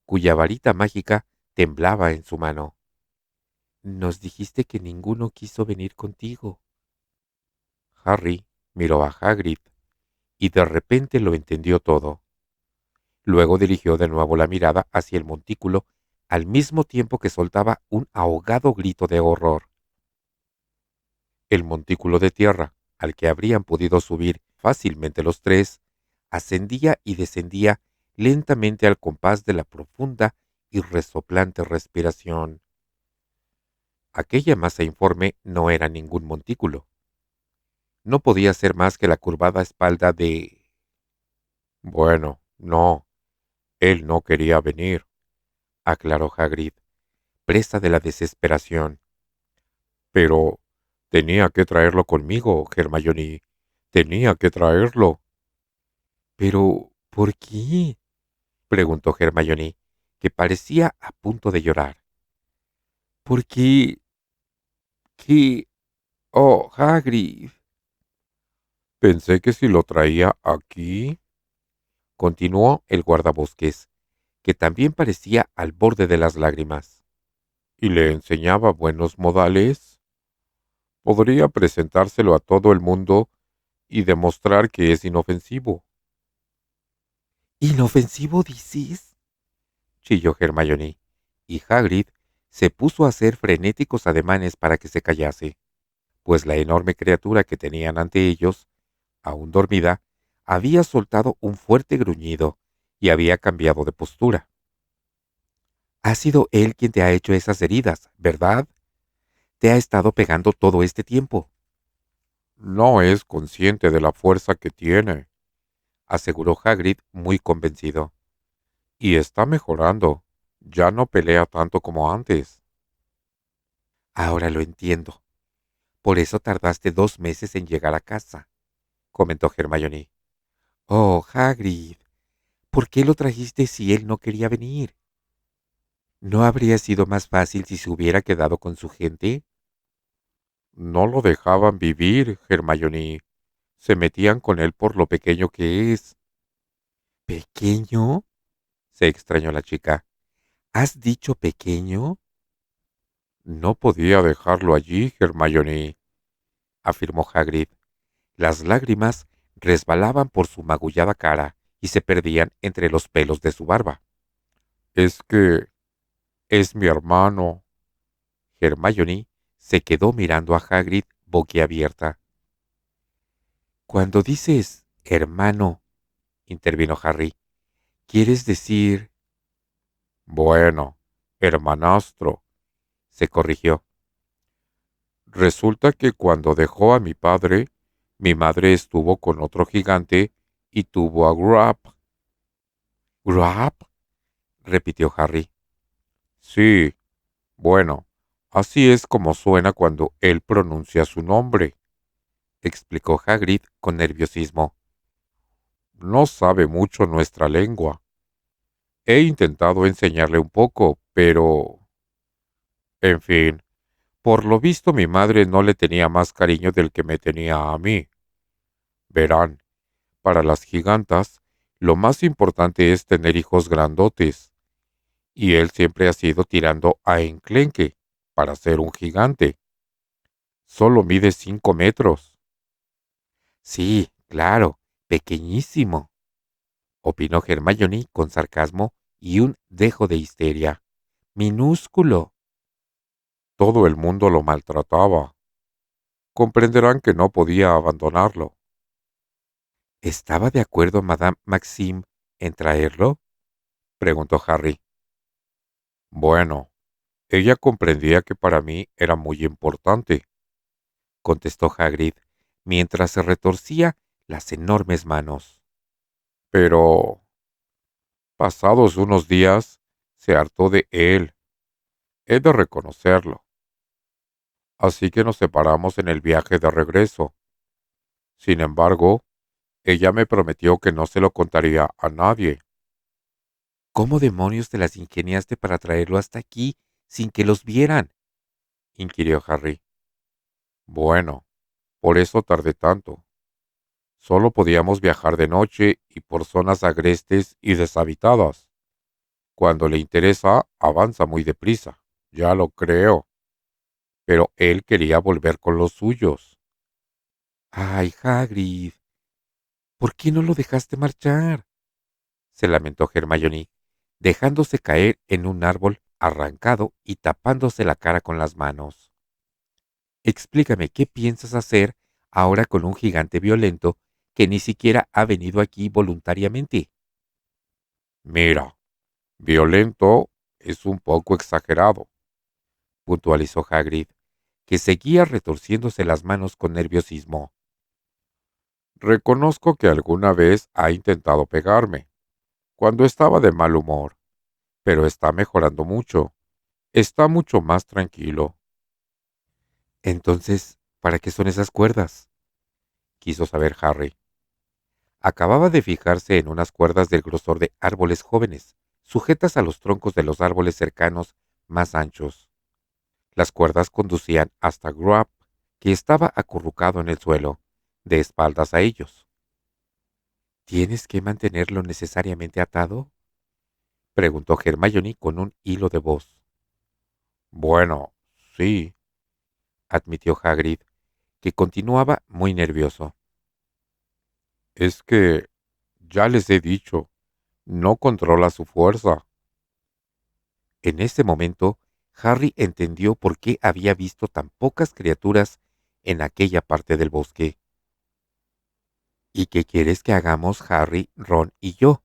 cuya varita mágica temblaba en su mano. «Nos dijiste que ninguno quiso venir contigo». Harry miró a Hagrid y de repente lo entendió todo. Luego dirigió de nuevo la mirada hacia el montículo al mismo tiempo que soltaba un ahogado grito de horror. El montículo de tierra, al que habrían podido subir fácilmente los tres, ascendía y descendía lentamente al compás de la profunda y resoplante respiración. Aquella masa informe no era ningún montículo. No podía ser más que la curvada espalda de... Bueno, no, él no quería venir, aclaró Hagrid, presa de la desesperación. Pero tenía que traerlo conmigo, Hermione. Tenía que traerlo. Pero, ¿por qué? Preguntó Hermione, que parecía a punto de llorar. ¿Por qué? ¿Qué? Oh, Hagrid. Pensé que si lo traía aquí, continuó el guardabosques, que también parecía al borde de las lágrimas, y le enseñaba buenos modales, podría presentárselo a todo el mundo y demostrar que es inofensivo. ¿Inofensivo dices?, chilló Hermione, y Hagrid se puso a hacer frenéticos ademanes para que se callase, pues la enorme criatura que tenían ante ellos, aún dormida, había soltado un fuerte gruñido y había cambiado de postura. Ha sido él quien te ha hecho esas heridas, ¿verdad? Te ha estado pegando todo este tiempo. No es consciente de la fuerza que tiene, Aseguró Hagrid muy convencido. y está mejorando. Ya no pelea tanto como antes. Ahora lo entiendo. Por eso tardaste 2 meses en llegar a casa, comentó Hermione. Oh, Hagrid, ¿por qué lo trajiste si él no quería venir? ¿No habría sido más fácil si se hubiera quedado con su gente? No lo dejaban vivir, Hermione. Se metían con él por lo pequeño que es. ¿Pequeño? Se extrañó la chica. ¿Has dicho pequeño? No podía dejarlo allí, Hermione. Afirmó Hagrid. Las lágrimas resbalaban por su magullada cara y se perdían entre los pelos de su barba. Es que es mi hermano. Hermione se quedó mirando a Hagrid boquiabierta. Cuando dices hermano, intervino Harry, ¿quieres decir? Bueno, hermanastro. Se corrigió. Resulta que cuando dejó a mi padre, mi madre estuvo con otro gigante y tuvo a Grap. ¿Grab? Repitió Harry. Sí, bueno, así es como suena cuando él pronuncia su nombre, Explicó Hagrid con nerviosismo. no sabe mucho nuestra lengua. He intentado enseñarle un poco, pero... En fin, por lo visto mi madre no le tenía más cariño del que me tenía a mí. Verán, para las gigantas, lo más importante es tener hijos grandotes, y él siempre ha sido tirando a enclenque para ser un gigante. Solo mide 5 metros. Sí, claro, pequeñísimo, opinó Hermione con sarcasmo y un dejo de histeria. Minúsculo. Todo el mundo lo maltrataba. Comprenderán que no podía abandonarlo. ¿Estaba de acuerdo Madame Maxime en traerlo? Preguntó Harry. Bueno, ella comprendía que para mí era muy importante, Contestó Hagrid, mientras se retorcía las enormes manos. pero pasados unos días se hartó de él. He de reconocerlo. Así que nos separamos en el viaje de regreso. Sin embargo, ella me prometió que no se lo contaría a nadie. ¿Cómo demonios te las ingeniaste para traerlo hasta aquí sin que los vieran? Inquirió Harry. Bueno, por eso tardé tanto. Solo podíamos viajar de noche y por zonas agrestes y deshabitadas. Cuando le interesa, avanza muy deprisa. Ya lo creo. Pero él quería volver con los suyos. Ay, Hagrid, ¿por qué no lo dejaste marchar? Se lamentó Hermione, dejándose caer en un árbol arrancado y tapándose la cara con las manos. Explícame qué piensas hacer ahora con un gigante violento que ni siquiera ha venido aquí voluntariamente. Mira, violento es un poco exagerado. Puntualizó Hagrid, que seguía retorciéndose las manos con nerviosismo. Reconozco que alguna vez ha intentado pegarme, cuando estaba de mal humor, pero está mejorando mucho. Está mucho más tranquilo. Entonces, ¿para qué son esas cuerdas? Quiso saber Harry. Acababa de fijarse en unas cuerdas del grosor de árboles jóvenes, sujetas a los troncos de los árboles cercanos más anchos. Las cuerdas conducían hasta Grub, que estaba acurrucado en el suelo, de espaldas a ellos. ¿Tienes que mantenerlo necesariamente atado? Preguntó Hermione con un hilo de voz. Bueno, sí, Admitió Hagrid, que continuaba muy nervioso. es que, ya les he dicho, no controla su fuerza. En ese momento, Harry entendió por qué había visto tan pocas criaturas en aquella parte del bosque. ¿Y qué quieres que hagamos Harry, Ron y yo?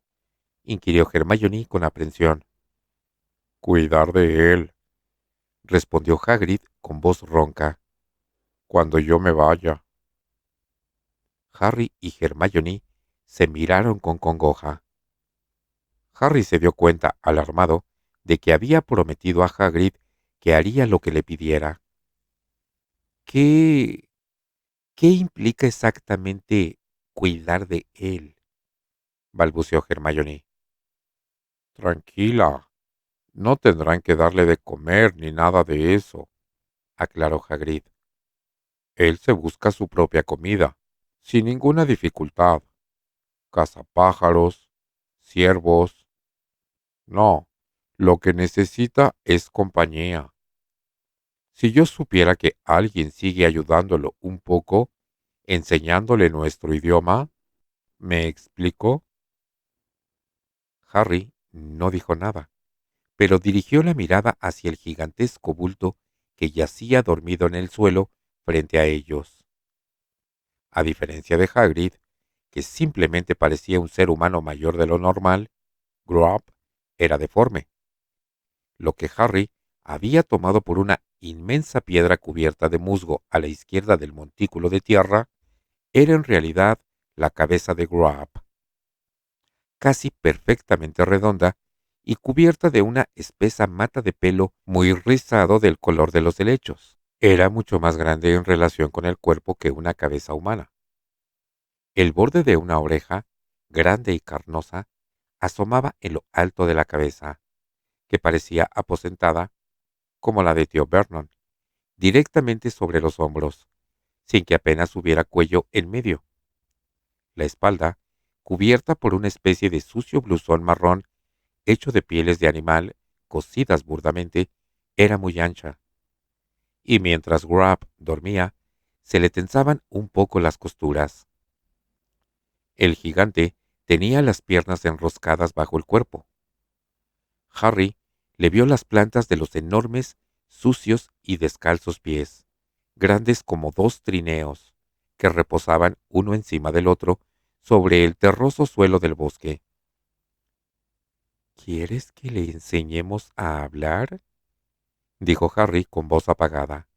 Inquirió Hermione con aprensión. Cuidar de él, respondió Hagrid con voz ronca, cuando yo me vaya. Harry y Hermione se miraron con congoja. Harry se dio cuenta, alarmado, de que había prometido a Hagrid que haría lo que le pidiera. ¿Qué... qué implica exactamente cuidar de él?, balbuceó Hermione. Tranquila, no tendrán que darle de comer ni nada de eso, aclaró Hagrid. Él se busca su propia comida, sin ninguna dificultad. Caza pájaros, ciervos. No, lo que necesita es compañía. Si yo supiera que alguien sigue ayudándolo un poco, enseñándole nuestro idioma, ¿me explico? Harry no dijo nada, pero dirigió la mirada hacia el gigantesco bulto que yacía dormido en el suelo frente a ellos. A diferencia de Hagrid, que simplemente parecía un ser humano mayor de lo normal, Grop era deforme, lo que Harry había tomado por una inmensa piedra cubierta de musgo a la izquierda del montículo de tierra, era en realidad la cabeza de Grop, casi perfectamente redonda y cubierta de una espesa mata de pelo muy rizado del color de los helechos. Era mucho más grande en relación con el cuerpo que una cabeza humana. El borde de una oreja, grande y carnosa, asomaba en lo alto de la cabeza, que parecía aposentada, como la de tío Vernon, directamente sobre los hombros, sin que apenas hubiera cuello en medio. La espalda, cubierta por una especie de sucio blusón marrón hecho de pieles de animal, cosidas burdamente, era muy ancha. Y mientras Grub dormía, se le tensaban un poco las costuras. El gigante tenía las piernas enroscadas bajo el cuerpo. Harry le vio las plantas de los enormes, sucios y descalzos pies, grandes como dos trineos, que reposaban uno encima del otro sobre el terroso suelo del bosque. ¿Quieres que le enseñemos a hablar?, dijo Harry con voz apagada.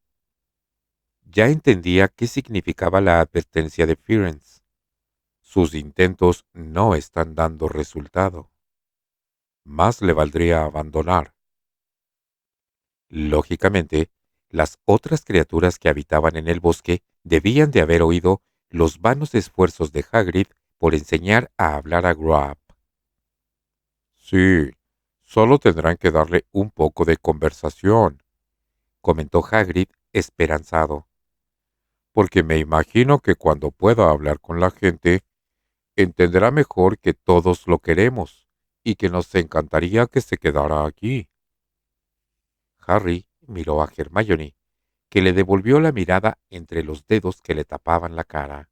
Ya entendía qué significaba la advertencia de Firenze. Sus intentos no están dando resultado. Más le valdría abandonar. Lógicamente, las otras criaturas que habitaban en el bosque debían de haber oído los vanos esfuerzos de Hagrid por enseñar a hablar a Grub. Sí, solo tendrán que darle un poco de conversación, comentó Hagrid esperanzado. porque me imagino que cuando pueda hablar con la gente, entenderá mejor que todos lo queremos y que nos encantaría que se quedara aquí. Harry miró a Hermione, que le devolvió la mirada entre los dedos que le tapaban la cara.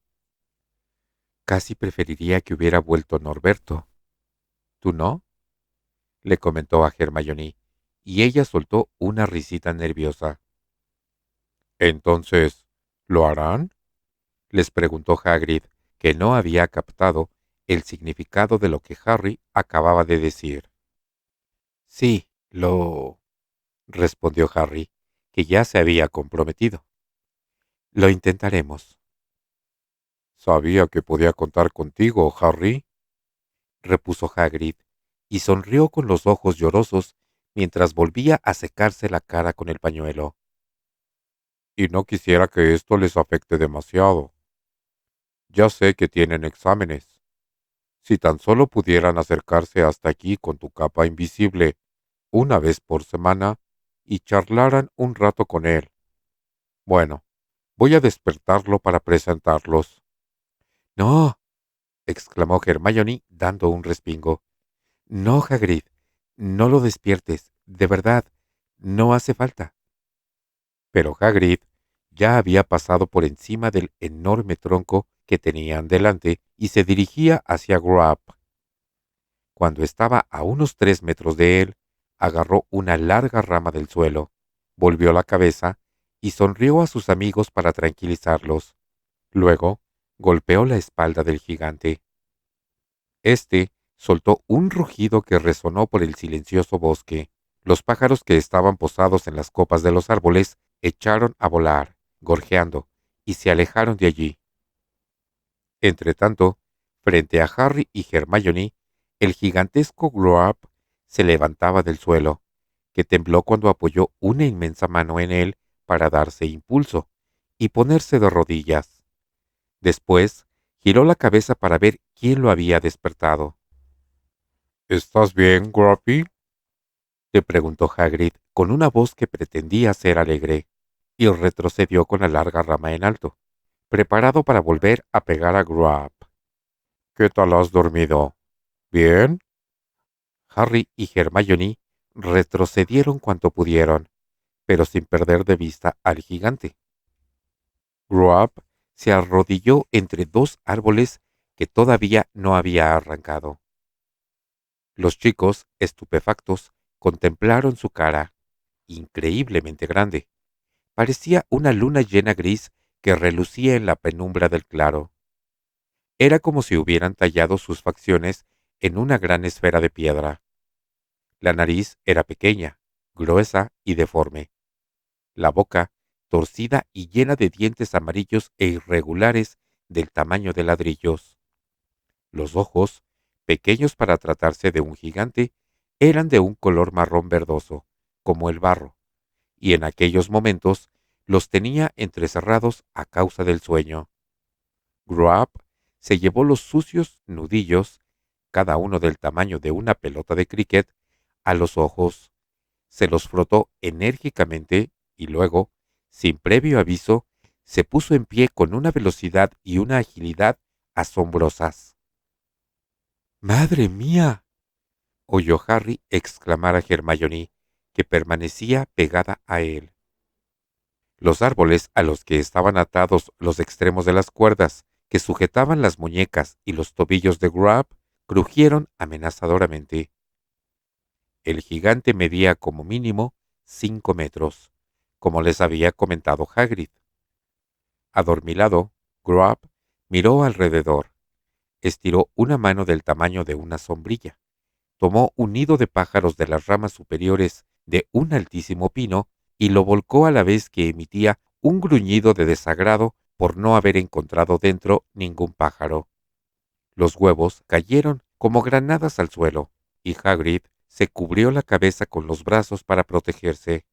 Casi preferiría que hubiera vuelto Norberto. ¿Tú no?, le comentó a Hermione, y ella soltó una risita nerviosa. Entonces, ¿lo harán?, les preguntó Hagrid, que no había captado el significado de lo que Harry acababa de decir. Sí, respondió Harry, que ya se había comprometido. Lo intentaremos. Sabía que podía contar contigo, Harry, repuso Hagrid, y sonrió con los ojos llorosos mientras volvía a secarse la cara con el pañuelo. y no quisiera que esto les afecte demasiado. Ya sé que tienen exámenes. Si tan solo pudieran acercarse hasta aquí con tu capa invisible una vez por semana y charlaran un rato con él. Bueno, voy a despertarlo para presentarlos. No, exclamó Hermione dando un respingo. No, Hagrid, no lo despiertes, de verdad, no hace falta. Pero Hagrid ya había pasado por encima del enorme tronco que tenían delante y se dirigía hacia Grub. Cuando estaba a unos 3 metros de él, agarró una larga rama del suelo, volvió la cabeza y sonrió a sus amigos para tranquilizarlos. Luego, golpeó la espalda del gigante. Este soltó un rugido que resonó por el silencioso bosque, Los pájaros que estaban posados en las copas de los árboles echaron a volar, gorjeando, y se alejaron de allí. Entretanto, frente a Harry y Hermione, el gigantesco Groap se levantaba del suelo, que tembló cuando apoyó una inmensa mano en él para darse impulso y ponerse de rodillas. Después, giró la cabeza para ver quién lo había despertado. ¿Estás bien, Grumpy? Le preguntó Hagrid con una voz que pretendía ser alegre, y retrocedió con la larga rama en alto, preparado para volver a pegar a Groap. ¿Qué tal has dormido? ¿Bien? Harry y Hermione retrocedieron cuanto pudieron, pero sin perder de vista al gigante. Groap se arrodilló entre dos árboles que todavía no había arrancado. Los chicos, estupefactos, contemplaron su cara, increíblemente grande. Parecía una luna llena gris que relucía en la penumbra del claro. Era como si hubieran tallado sus facciones en una gran esfera de piedra. La nariz era pequeña, gruesa y deforme. La boca, torcida y llena de dientes amarillos e irregulares del tamaño de ladrillos. Los ojos, pequeños para tratarse de un gigante, eran de un color marrón verdoso, como el barro, y en aquellos momentos los tenía entrecerrados a causa del sueño. Groap se llevó los sucios nudillos, cada uno del tamaño de una pelota de cricket, a los ojos, se los frotó enérgicamente y luego, sin previo aviso, se puso en pie con una velocidad y una agilidad asombrosas. ¡Madre mía! Oyó Harry exclamar a Hermione, que permanecía pegada a él. Los árboles a los que estaban atados los extremos de las cuerdas que sujetaban las muñecas y los tobillos de Groap crujieron amenazadoramente. El gigante medía como mínimo 5 metros, como les había comentado Hagrid. Adormilado, Groap miró alrededor, estiró una mano del tamaño de una sombrilla, tomó un nido de pájaros de las ramas superiores de un altísimo pino y lo volcó a la vez que emitía un gruñido de desagrado por no haber encontrado dentro ningún pájaro. Los huevos cayeron como granadas al suelo, y Hagrid se cubrió la cabeza con los brazos para protegerse.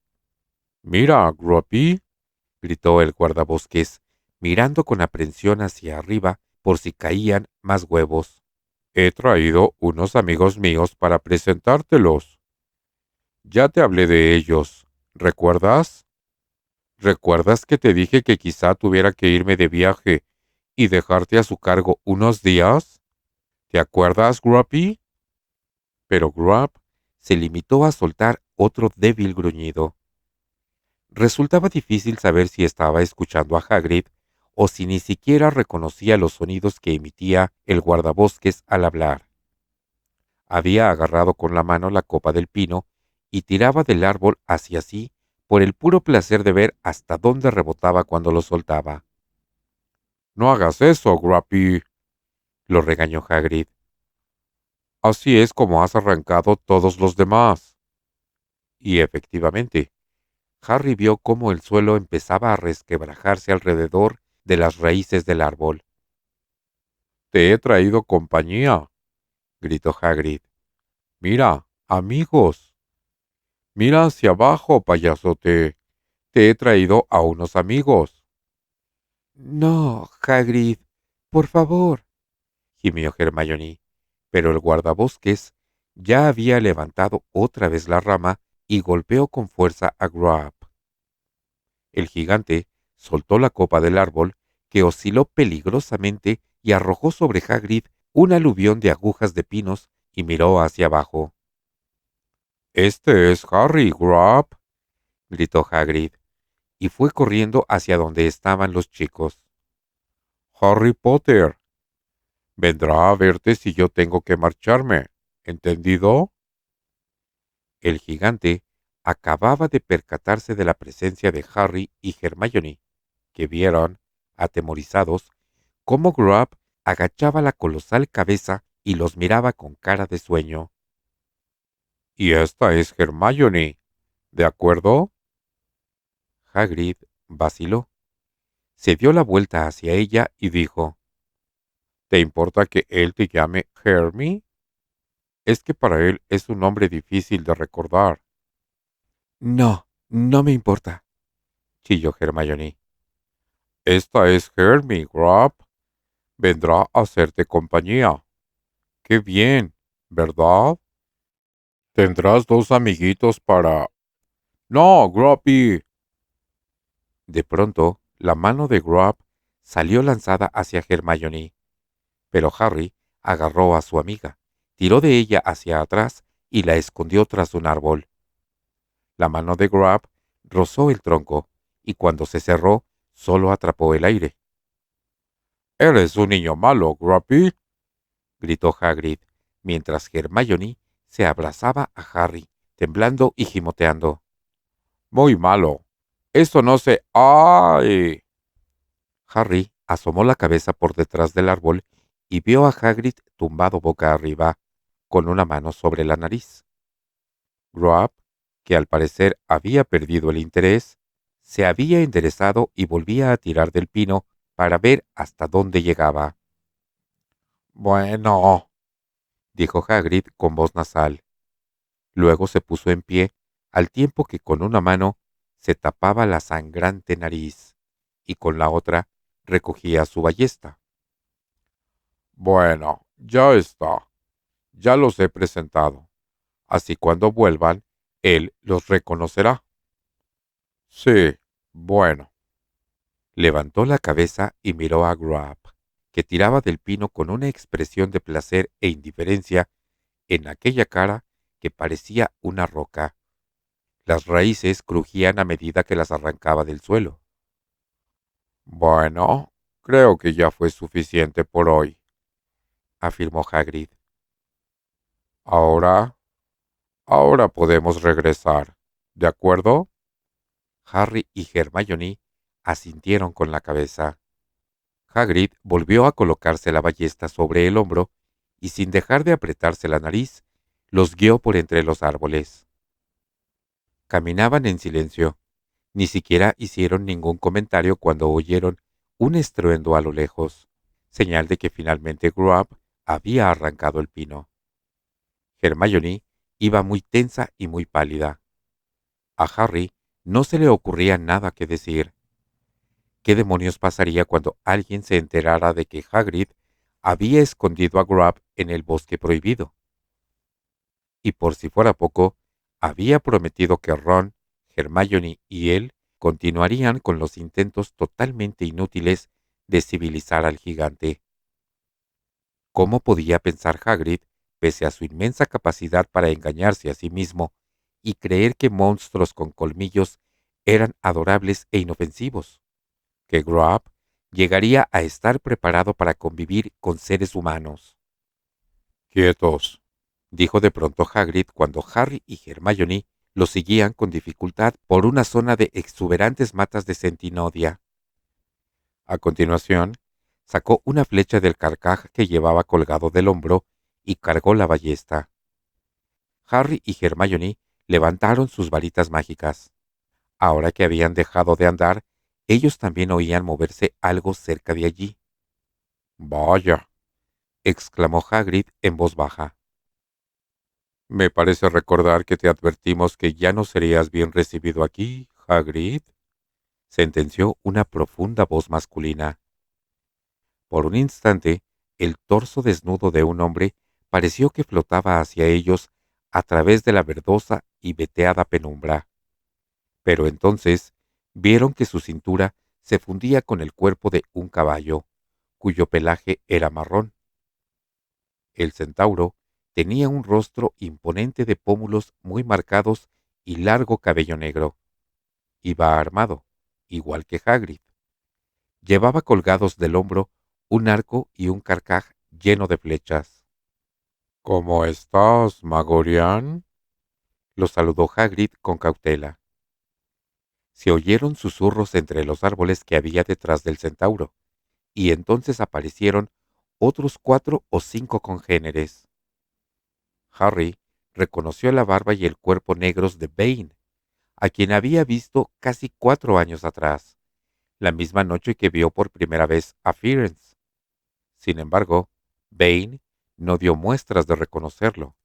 Mira, Grumpy, Gritó el guardabosques, mirando con aprensión hacia arriba por si caían más huevos. he traído unos amigos míos para presentártelos. Ya te hablé de ellos, ¿recuerdas? ¿Recuerdas que te dije que quizá tuviera que irme de viaje y dejarte a su cargo unos días? ¿Te acuerdas, Grumpy? Pero Grubb se limitó a soltar otro débil gruñido. Resultaba difícil saber si estaba escuchando a Hagrid o si ni siquiera reconocía los sonidos que emitía el guardabosques al hablar. Había agarrado con la mano la copa del pino y tiraba del árbol hacia sí por el puro placer de ver hasta dónde rebotaba cuando lo soltaba. No hagas eso, Grumpy. Lo regañó Hagrid. Así es como has arrancado todos los demás. Y efectivamente, Harry vio cómo el suelo empezaba a resquebrajarse alrededor de las raíces del árbol. Te he traído compañía, Gritó Hagrid. mira, amigos. Mira hacia abajo, payasote. Te he traído a unos amigos. No, Hagrid, por favor, gimió Hermione, pero el guardabosques ya había levantado otra vez la rama y golpeó con fuerza a Groap. El gigante soltó la copa del árbol, que osciló peligrosamente y arrojó sobre Hagrid un aluvión de agujas de pinos y miró hacia abajo. Este es Harry, Groap. Gritó Hagrid, y fue corriendo hacia donde estaban los chicos. Harry Potter. Vendrá a verte si yo tengo que marcharme. ¿Entendido? El gigante acababa de percatarse de la presencia de Harry y Hermione, que vieron, atemorizados, cómo Groap agachaba la colosal cabeza y los miraba con cara de sueño. Y esta es Hermione, ¿de acuerdo? Hagrid vaciló. Se dio la vuelta hacia ella y dijo: ¿Te importa que él te llame Hermy? Es que para él es un nombre difícil de recordar. No, no me importa, chilló Hermione. Esta es Hermy, Grab. Vendrá a hacerte compañía. Qué bien, ¿verdad? Tendrás dos amiguitos para... No, Grumpy. De pronto, la mano de Grab salió lanzada hacia Hermione, pero Harry agarró a su amiga, tiró de ella hacia atrás y la escondió tras un árbol. La mano de Grab rozó el tronco, y cuando se cerró, solo atrapó el aire. Eres un niño malo, Grumpy. Gritó Hagrid, mientras Hermione se abrazaba a Harry, temblando y gimoteando. Muy malo. Eso no se... ¡Ay! Harry asomó la cabeza por detrás del árbol y vio a Hagrid tumbado boca arriba, con una mano sobre la nariz. Grab, que al parecer había perdido el interés, se había enderezado y volvía a tirar del pino para ver hasta dónde llegaba. Bueno, Dijo Hagrid con voz nasal. Luego se puso en pie, al tiempo que con una mano se tapaba la sangrante nariz y con la otra recogía su ballesta. bueno, ya está. Ya los he presentado. Así cuando vuelvan, él los reconocerá. Sí, bueno. Levantó la cabeza y miró a Grab, que tiraba del pino con una expresión de placer e indiferencia en aquella cara que parecía una roca. Las raíces crujían a medida que las arrancaba del suelo. Bueno, creo que ya fue suficiente por hoy, Afirmó Hagrid. Ahora podemos regresar. ¿De acuerdo? Harry y Hermione asintieron con la cabeza. Hagrid volvió a colocarse la ballesta sobre el hombro y, sin dejar de apretarse la nariz, los guió por entre los árboles. Caminaban en silencio. Ni siquiera hicieron ningún comentario cuando oyeron un estruendo a lo lejos, señal de que finalmente Grab había arrancado el pino. Hermione iba muy tensa y muy pálida. A Harry no se le ocurría nada que decir. ¿Qué demonios pasaría cuando alguien se enterara de que Hagrid había escondido a Grab en el bosque prohibido? Y por si fuera poco, había prometido que Ron, Hermione y él continuarían con los intentos totalmente inútiles de civilizar al gigante. ¿Cómo podía pensar Hagrid, pese a su inmensa capacidad para engañarse a sí mismo y creer que monstruos con colmillos eran adorables e inofensivos, que Grab llegaría a estar preparado para convivir con seres humanos? Quietos. Dijo de pronto Hagrid cuando Harry y Hermione lo seguían con dificultad por una zona de exuberantes matas de centinodia. A continuación, sacó una flecha del carcaj que llevaba colgado del hombro y cargó la ballesta. Harry y Hermione levantaron sus varitas mágicas. Ahora que habían dejado de andar, ellos también oían moverse algo cerca de allí. Vaya, Exclamó Hagrid en voz baja. me parece recordar que te advertimos que ya no serías bien recibido aquí, Hagrid. Sentenció una profunda voz masculina. Por un instante, el torso desnudo de un hombre pareció que flotaba hacia ellos a través de la verdosa y veteada penumbra. Pero entonces vieron que su cintura se fundía con el cuerpo de un caballo, cuyo pelaje era marrón. El centauro tenía un rostro imponente de pómulos muy marcados y largo cabello negro. Iba armado, igual que Hagrid. Llevaba colgados del hombro un arco y un carcaj lleno de flechas. ¿Cómo estás, Magorian? Lo saludó Hagrid con cautela. Se oyeron susurros entre los árboles que había detrás del centauro, y entonces aparecieron otros 4 o 5 congéneres. Harry reconoció la barba y el cuerpo negros de Bane, a quien había visto casi 4 años atrás, la misma noche que vio por primera vez a Firenze. Sin embargo, Bane no dio muestras de reconocerlo.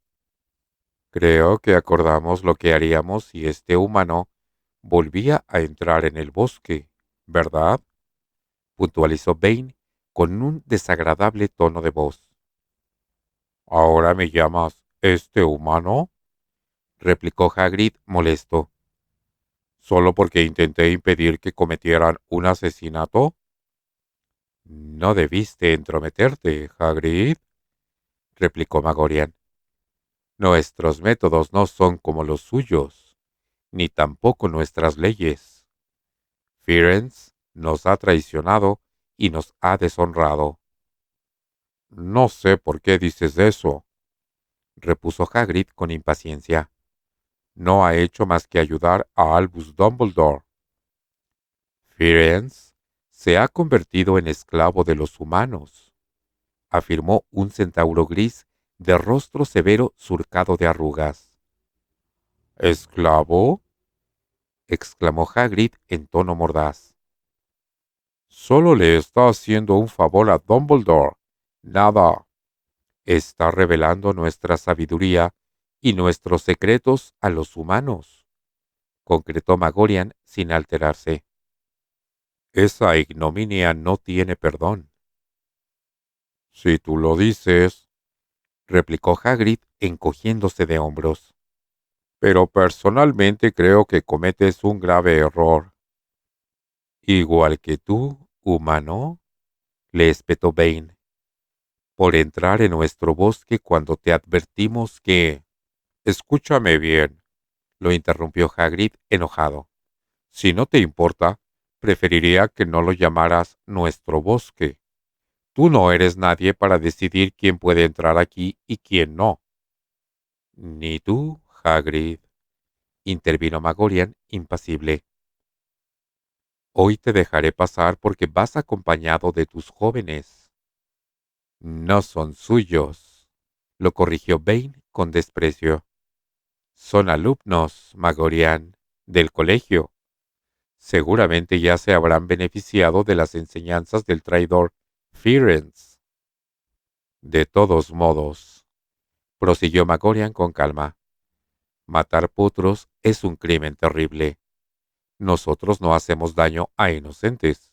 Creo que acordamos lo que haríamos si este humano volvía a entrar en el bosque, ¿verdad?, puntualizó Bane con un desagradable tono de voz. ¿Ahora me llamas este humano?, replicó Hagrid molesto. ¿Solo porque intenté impedir que cometieran un asesinato? No debiste entrometerte, Hagrid, replicó Magorian. Nuestros métodos no son como los suyos, ni tampoco nuestras leyes. Firenze nos ha traicionado y nos ha deshonrado. No sé por qué dices eso, repuso Hagrid con impaciencia. No ha hecho más que ayudar a Albus Dumbledore. Firenze se ha convertido en esclavo de los humanos, afirmó un centauro gris de rostro severo surcado de arrugas. ¿Esclavo?, exclamó Hagrid en tono mordaz. Solo le está haciendo un favor a Dumbledore. Nada. Está revelando nuestra sabiduría y nuestros secretos a los humanos, concretó Magorian sin alterarse. Esa ignominia no tiene perdón. Si tú lo dices, replicó Hagrid encogiéndose de hombros. Pero personalmente creo que cometes un grave error. Igual que tú, humano, le espetó Bane, por entrar en nuestro bosque cuando te advertimos que... Escúchame bien, lo interrumpió Hagrid enojado. Si no te importa, preferiría que no lo llamaras nuestro bosque. Tú no eres nadie para decidir quién puede entrar aquí y quién no. Ni tú, Hagrid, intervino Magorian impasible. Hoy te dejaré pasar porque vas acompañado de tus jóvenes. No son suyos, lo corrigió Bane con desprecio. Son alumnos, Magorian, del colegio. Seguramente ya se habrán beneficiado de las enseñanzas del traidor Firenze. De todos modos, prosiguió Magorian con calma, matar potros es un crimen terrible. Nosotros no hacemos daño a inocentes.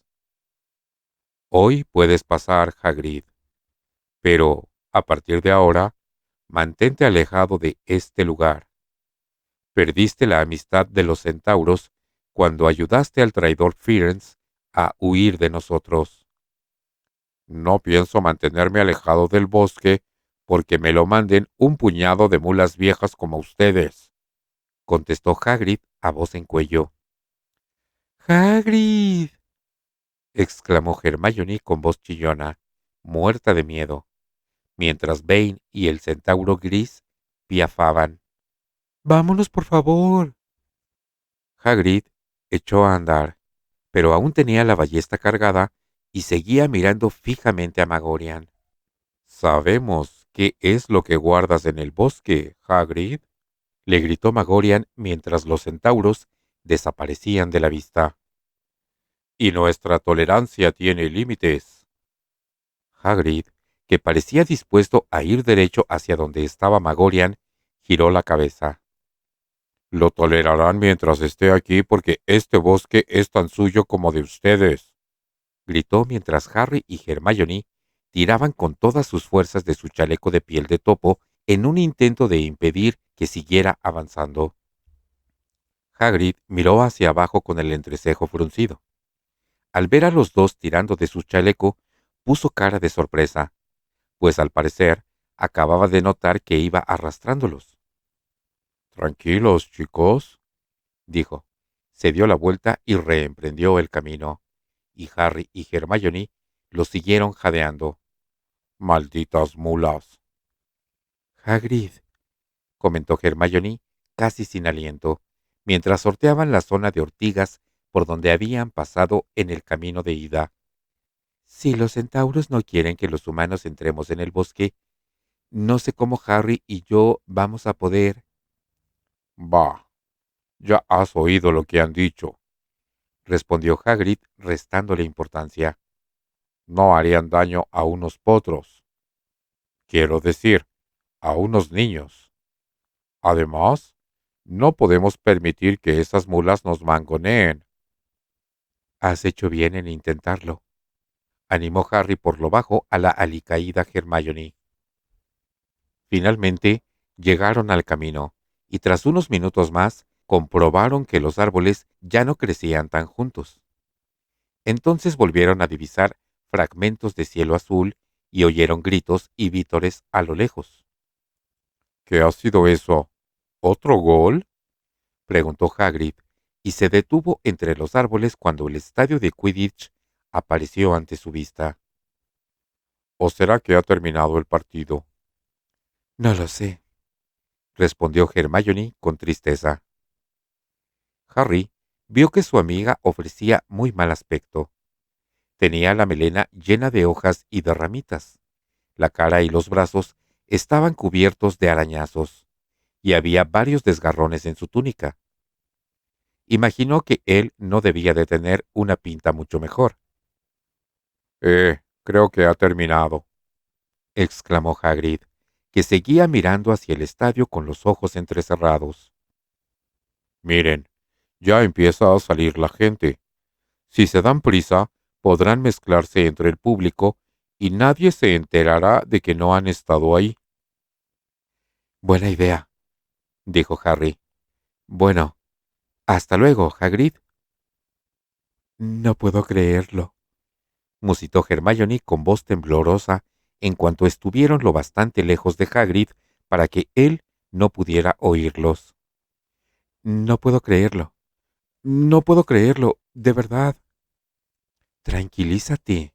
Hoy puedes pasar, Hagrid, pero, a partir de ahora, mantente alejado de este lugar. Perdiste la amistad de los centauros cuando ayudaste al traidor Firenze a huir de nosotros. No pienso mantenerme alejado del bosque porque me lo manden un puñado de mulas viejas como ustedes, contestó Hagrid a voz en cuello. ¡Hagrid!, exclamó Hermione con voz chillona, muerta de miedo, mientras Bane y el centauro gris piafaban. ¡Vámonos, por favor! Hagrid echó a andar, pero aún tenía la ballesta cargada y seguía mirando fijamente a Magorian. «Sabemos qué es lo que guardas en el bosque, Hagrid», le gritó Magorian mientras los centauros desaparecían de la vista. «Y nuestra tolerancia tiene límites». Hagrid, que parecía dispuesto a ir derecho hacia donde estaba Magorian, giró la cabeza. «Lo tolerarán mientras esté aquí porque este bosque es tan suyo como de ustedes», gritó mientras Harry y Hermione tiraban con todas sus fuerzas de su chaleco de piel de topo en un intento de impedir que siguiera avanzando. Hagrid miró hacia abajo con el entrecejo fruncido. Al ver a los dos tirando de su chaleco, puso cara de sorpresa, pues al parecer acababa de notar que iba arrastrándolos. «Tranquilos, chicos», dijo. Se dio la vuelta y reemprendió el camino, y Harry y Hermione lo siguieron jadeando. «Malditas mulas». «Hagrid», comentó Hermione casi sin aliento, mientras sorteaban la zona de ortigas por donde habían pasado en el camino de ida. «Si los centauros no quieren que los humanos entremos en el bosque, No sé cómo Harry y yo vamos a poder. Bah, ya has oído lo que han dicho, respondió Hagrid restándole importancia. No harían daño a unos potros. Quiero decir, a unos niños. Además, no podemos permitir que esas mulas nos mangoneen. Has hecho bien en intentarlo, animó Harry por lo bajo a la alicaída Hermione. Finalmente llegaron al camino, y tras unos minutos más comprobaron que los árboles ya no crecían tan juntos. Entonces volvieron a divisar fragmentos de cielo azul y oyeron gritos y vítores a lo lejos. ¿Qué ha sido eso? ¿Otro gol? Preguntó Hagrid, y se detuvo entre los árboles cuando el estadio de Quidditch apareció ante su vista. ¿O será que ha terminado el partido? No lo sé, respondió Hermione con tristeza. Harry vio que su amiga ofrecía muy mal aspecto. Tenía la melena llena de hojas y de ramitas. La cara y los brazos estaban cubiertos de arañazos, y había varios desgarrones en su túnica. Imaginó que él no debía de tener una pinta mucho mejor. Creo que ha terminado, Exclamó Hagrid, que seguía mirando hacia el estadio con los ojos entrecerrados. Miren, ya empieza a salir la gente. Si se dan prisa, podrán mezclarse entre el público y nadie se enterará de que no han estado ahí. Buena idea, dijo Harry. Bueno, hasta luego, Hagrid. No puedo creerlo, musitó Hermione con voz temblorosa en cuanto estuvieron lo bastante lejos de Hagrid para que él no pudiera oírlos. No puedo creerlo. No puedo creerlo, de verdad. Tranquilízate,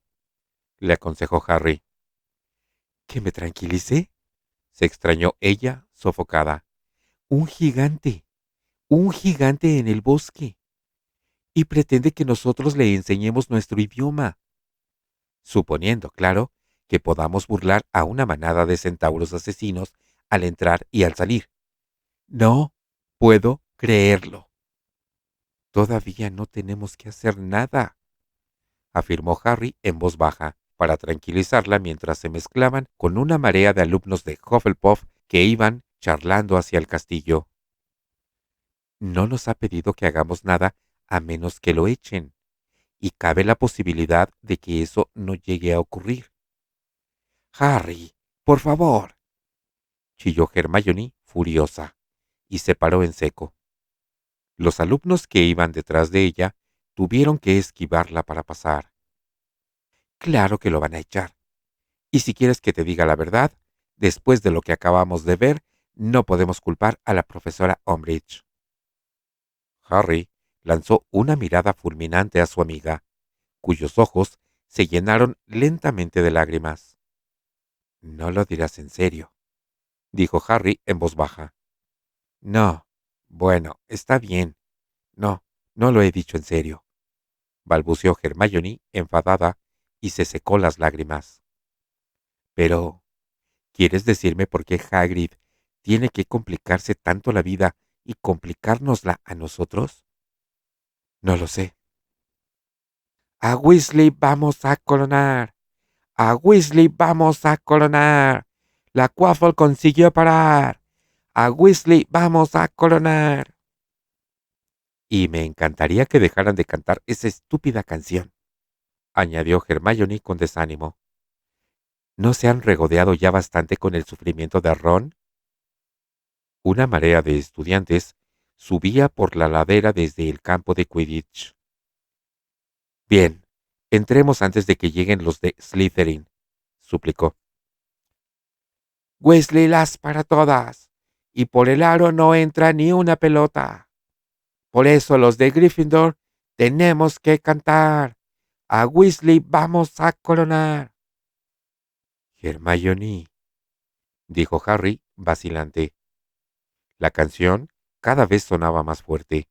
le aconsejó Harry. ¿Que me tranquilice? Se extrañó ella, sofocada. Un gigante. Un gigante en el bosque. Y pretende que nosotros le enseñemos nuestro idioma. Suponiendo, claro, que podamos burlar a una manada de centauros asesinos al entrar y al salir. No puedo creerlo. Todavía no tenemos que hacer nada, afirmó Harry en voz baja, para tranquilizarla mientras se mezclaban con una marea de alumnos de Hufflepuff que iban charlando hacia el castillo. No nos ha pedido que hagamos nada a menos que lo echen, y cabe la posibilidad de que eso no llegue a ocurrir. Harry, por favor, chilló Hermione furiosa, y se paró en seco. Los alumnos que iban detrás de ella tuvieron que esquivarla para pasar. Claro que lo van a echar. Y si quieres que te diga la verdad, después de lo que acabamos de ver, no podemos culpar a la profesora Umbridge. Harry lanzó una mirada fulminante a su amiga, cuyos ojos se llenaron lentamente de lágrimas. No lo dirás en serio, dijo Harry en voz baja. No, bueno, está bien. No, no lo he dicho en serio, balbuceó Hermione, enfadada, y se secó las lágrimas. Pero, ¿quieres decirme por qué Hagrid tiene que complicarse tanto la vida y complicárnosla a nosotros? No lo sé. A Weasley vamos a coronar. A Weasley vamos a coronar. La Quaffle consiguió parar. A Weasley vamos a coronar. Y me encantaría que dejaran de cantar esa estúpida canción, añadió Hermione con desánimo. ¿No se han regodeado ya bastante con el sufrimiento de Ron? Una marea de estudiantes subía por la ladera desde el campo de Quidditch. Bien, entremos antes de que lleguen los de Slytherin, suplicó. Weasley las para todas, y por el aro no entra ni una pelota. Por eso los de Gryffindor tenemos que cantar. A Weasley vamos a coronar. Hermione, dijo Harry, vacilante. La canción cada vez sonaba más fuerte,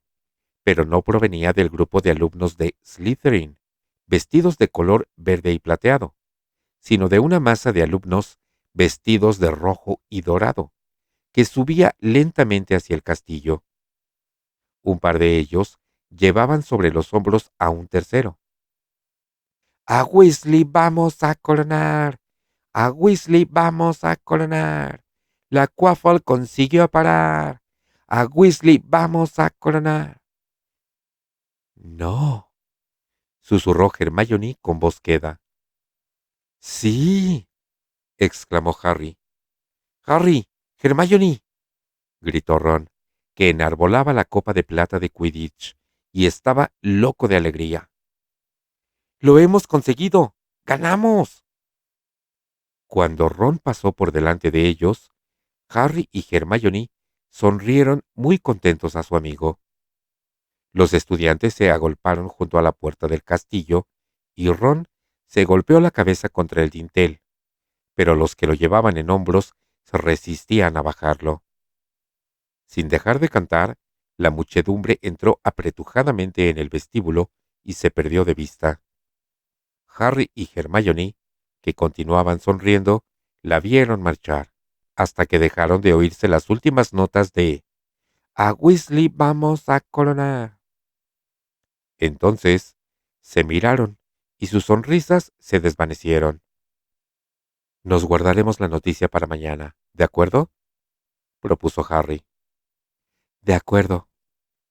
pero no provenía del grupo de alumnos de Slytherin, vestidos de color verde y plateado, sino de una masa de alumnos vestidos de rojo y dorado, que subía lentamente hacia el castillo. Un par de ellos llevaban sobre los hombros a un tercero. ¡A Weasley vamos a coronar! ¡A Weasley vamos a coronar! La Quaffle consiguió parar. ¡A Weasley vamos a coronar! No, susurró Hermione con voz queda. Sí, exclamó Harry. Harry, Hermione, gritó Ron, que enarbolaba la copa de plata de Quidditch y estaba loco de alegría. ¡Lo hemos conseguido! ¡Ganamos! Cuando Ron pasó por delante de ellos, Harry y Hermione sonrieron muy contentos a su amigo. Los estudiantes se agolparon junto a la puerta del castillo y Ron se golpeó la cabeza contra el dintel, pero los que lo llevaban en hombros se resistían a bajarlo. Sin dejar de cantar, la muchedumbre entró apretujadamente en el vestíbulo y se perdió de vista. Harry y Hermione, que continuaban sonriendo, la vieron marchar, hasta que dejaron de oírse las últimas notas de «A Weasley vamos a coronar». Entonces se miraron y sus sonrisas se desvanecieron. «Nos guardaremos la noticia para mañana, ¿de acuerdo?», propuso Harry. «De acuerdo»,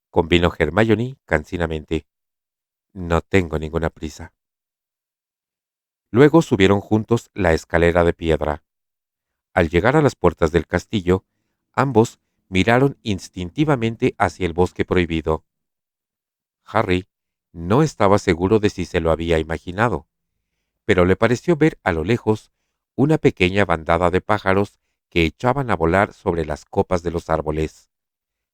convino Hermione cansinamente. «No tengo ninguna prisa». Luego subieron juntos la escalera de piedra. Al llegar a las puertas del castillo, ambos miraron instintivamente hacia el bosque prohibido. Harry no estaba seguro de si se lo había imaginado, pero le pareció ver a lo lejos una pequeña bandada de pájaros que echaban a volar sobre las copas de los árboles,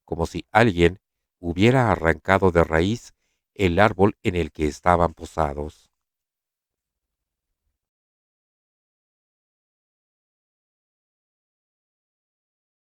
como si alguien hubiera arrancado de raíz el árbol en el que estaban posados.